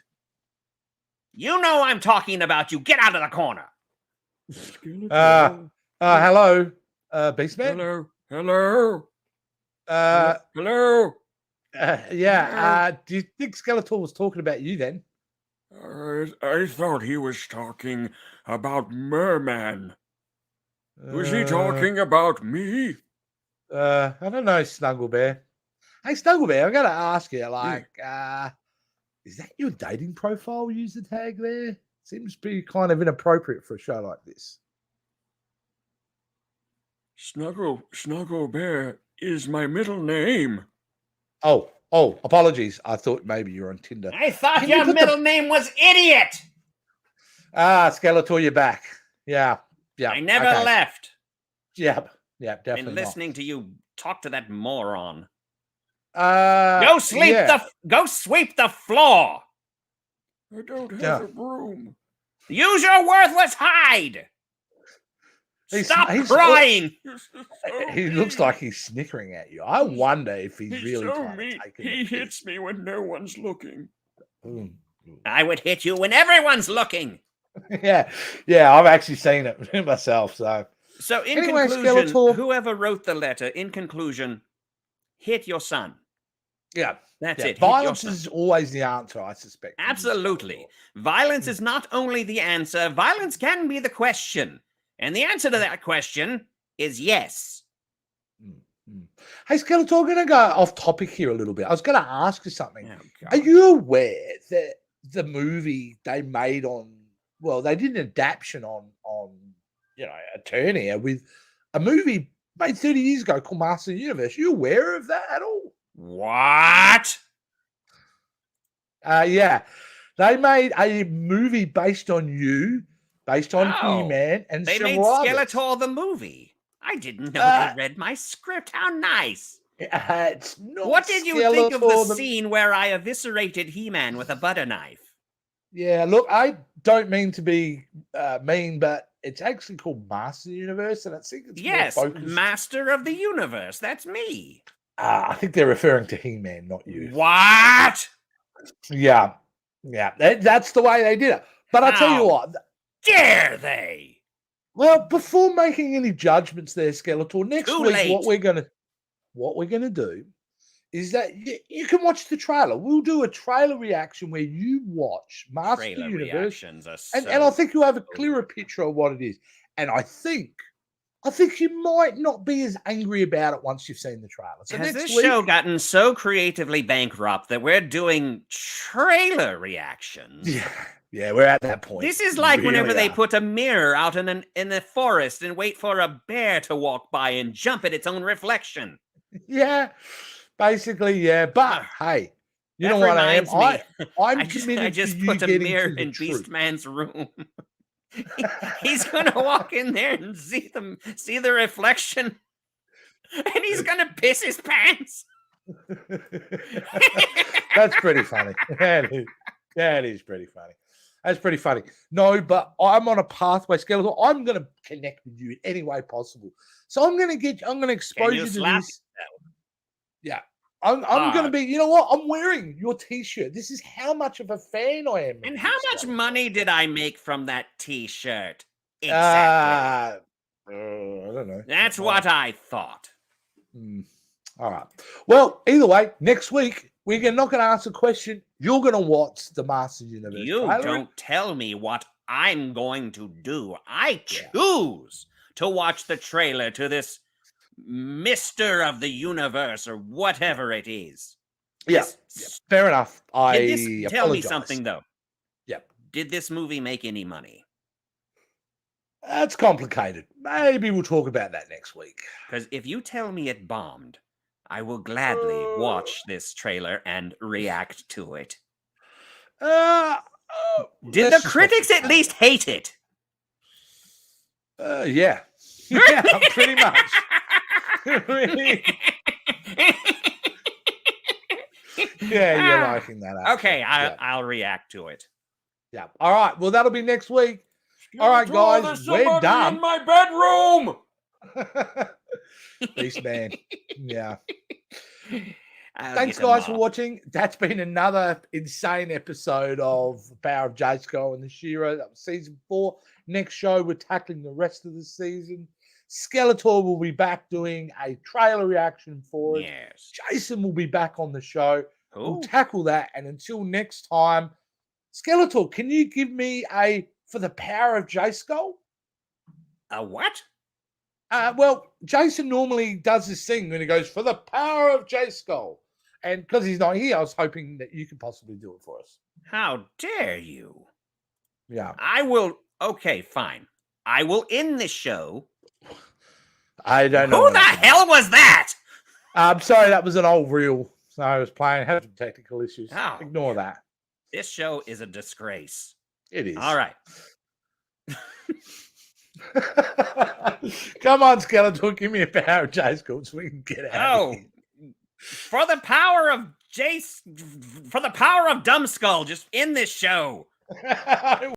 You know I'm talking about you. Get out of the corner. Hello, Beastman. Hello. Hello. Hello. Do you think Skeletor was talking about you then? I thought he was talking about Merman. Was he talking about me? I don't know, Snuggle Bear. Hey, Snuggle Bear, I gotta ask you, is that your dating profile user tag there? Seems to be kind of inappropriate for a show like this. Snuggle Bear is my middle name. Oh, apologies. I thought maybe you were on Tinder. I thought your middle name was Idiot. Skeletor, you're back. Yeah. I never left. Yeah, definitely. Been listening to you talk to that moron. Go Go sweep the floor. I don't have a broom. Use your worthless hide. Stop crying. He looks like he's snickering at you. I wonder if he's really so trying mean. to take it. He hits me when no one's looking. I would hit you when everyone's looking. Yeah, I've actually seen it myself. So in Anyway, conclusion, Skeletor- whoever wrote the letter, in conclusion, hit your son. Yeah, That's it. Violence Hit your son. is always the answer, I suspect. Absolutely. Violence is not only the answer, violence can be the question. And the answer to that question is yes. Hey, Skeletor, I'm going to go off topic here a little bit. I was going to ask you something. Oh, Are you aware that the movie they made they did an adaptation on Eternia with a movie made 30 years ago called Master of the Universe? Are you aware of that at all? What? Yeah. They made a movie based on you, based on He-Man, and they made several others. Skeletor the movie. I didn't know they read my script. How nice. It's not What did you think of the Skeletor scene where I eviscerated He-Man with a butter knife? Yeah, look, I don't mean to be mean, but it's actually called Master of the Universe, and I think it's Yes, more focused. Master of the Universe. That's me. I think they're referring to He-Man, not you. What? Yeah. That's the way they did it. But I'll tell you How what. Dare they? Well, before making any judgments there, Skeletor, next Too week late. what we're gonna do is that you can watch the trailer. We'll do a trailer reaction where you watch Master Trailer Universe, reactions are and so I think you'll have a good. clearer picture of what it is. And I think you might not be as angry about it once you've seen the trailer. So Has next this week, show gotten so creatively bankrupt that we're doing trailer reactions? yeah, we're at that point. This is like whenever Really they are. put a mirror out in the forest and wait for a bear to walk by and jump at its own reflection. Yeah, basically, yeah. But hey, you That know what I am? reminds me, I'm I committed just to you put a getting mirror to the in truth. Beastman's room. He's gonna walk in there and see the reflection, and he's gonna piss his pants. That's pretty funny. That is pretty funny. That's pretty funny. No, but I'm on a pathway, Skeletor. I'm going to connect with you in any way possible. So I'm going to expose you you to slap this. Yeah. I'm going to be, you know what? I'm wearing your t-shirt. This is how much of a fan I am. And of how you, much Skeletor. money did I make from that T-shirt? Exactly. I don't know. That's what I thought. All right. Well, either way, next week we're not going to ask a question. You're going to watch the Masters Universe. You trailer. don't tell me what I'm going to do. I choose to watch the trailer to this Mister of the Universe or whatever it is. Yeah, fair enough. Did this tell me apologize. something though? Yep. Did this movie make any money? That's complicated. Maybe we'll talk about that next week. Because if you tell me it bombed, I will gladly watch this trailer and react to it. Did the critics at least hate it? Yeah. Yeah, pretty much. Yeah, you're liking that. Okay, Yeah. I'll react to it. Yeah. All right. Well, that'll be next week. All right, guys, There's we're somebody done. in my bedroom. Beast man. Yeah. I'll Thanks, get them guys, for all. watching. That's been another insane episode of Power of Jasko and the She-Ra. That was season 4. Next show, we're tackling the rest of the season. Skeletor will be back doing a trailer reaction for it. Yes. Jason will be back on the show. We'll Cool. tackle that. And until next time, Skeletor, can you give me a for the Power of Jasko? A what? Well, Jason normally does this thing when he goes for the power of Jasko. And because he's not here, I was hoping that you could possibly do it for us. How dare you? Yeah. I will. Okay, fine. I will end this show. I don't know. Who the hell was that? I'm sorry, that was an old reel. So I was playing, had some technical issues. Oh. Ignore that. This show is a disgrace. It is. All right. Come on, Skeletor, give me a power of Jasko so we can get out. Oh, for the power of Jace, for the power of Dumbskull, just end this show. Of here.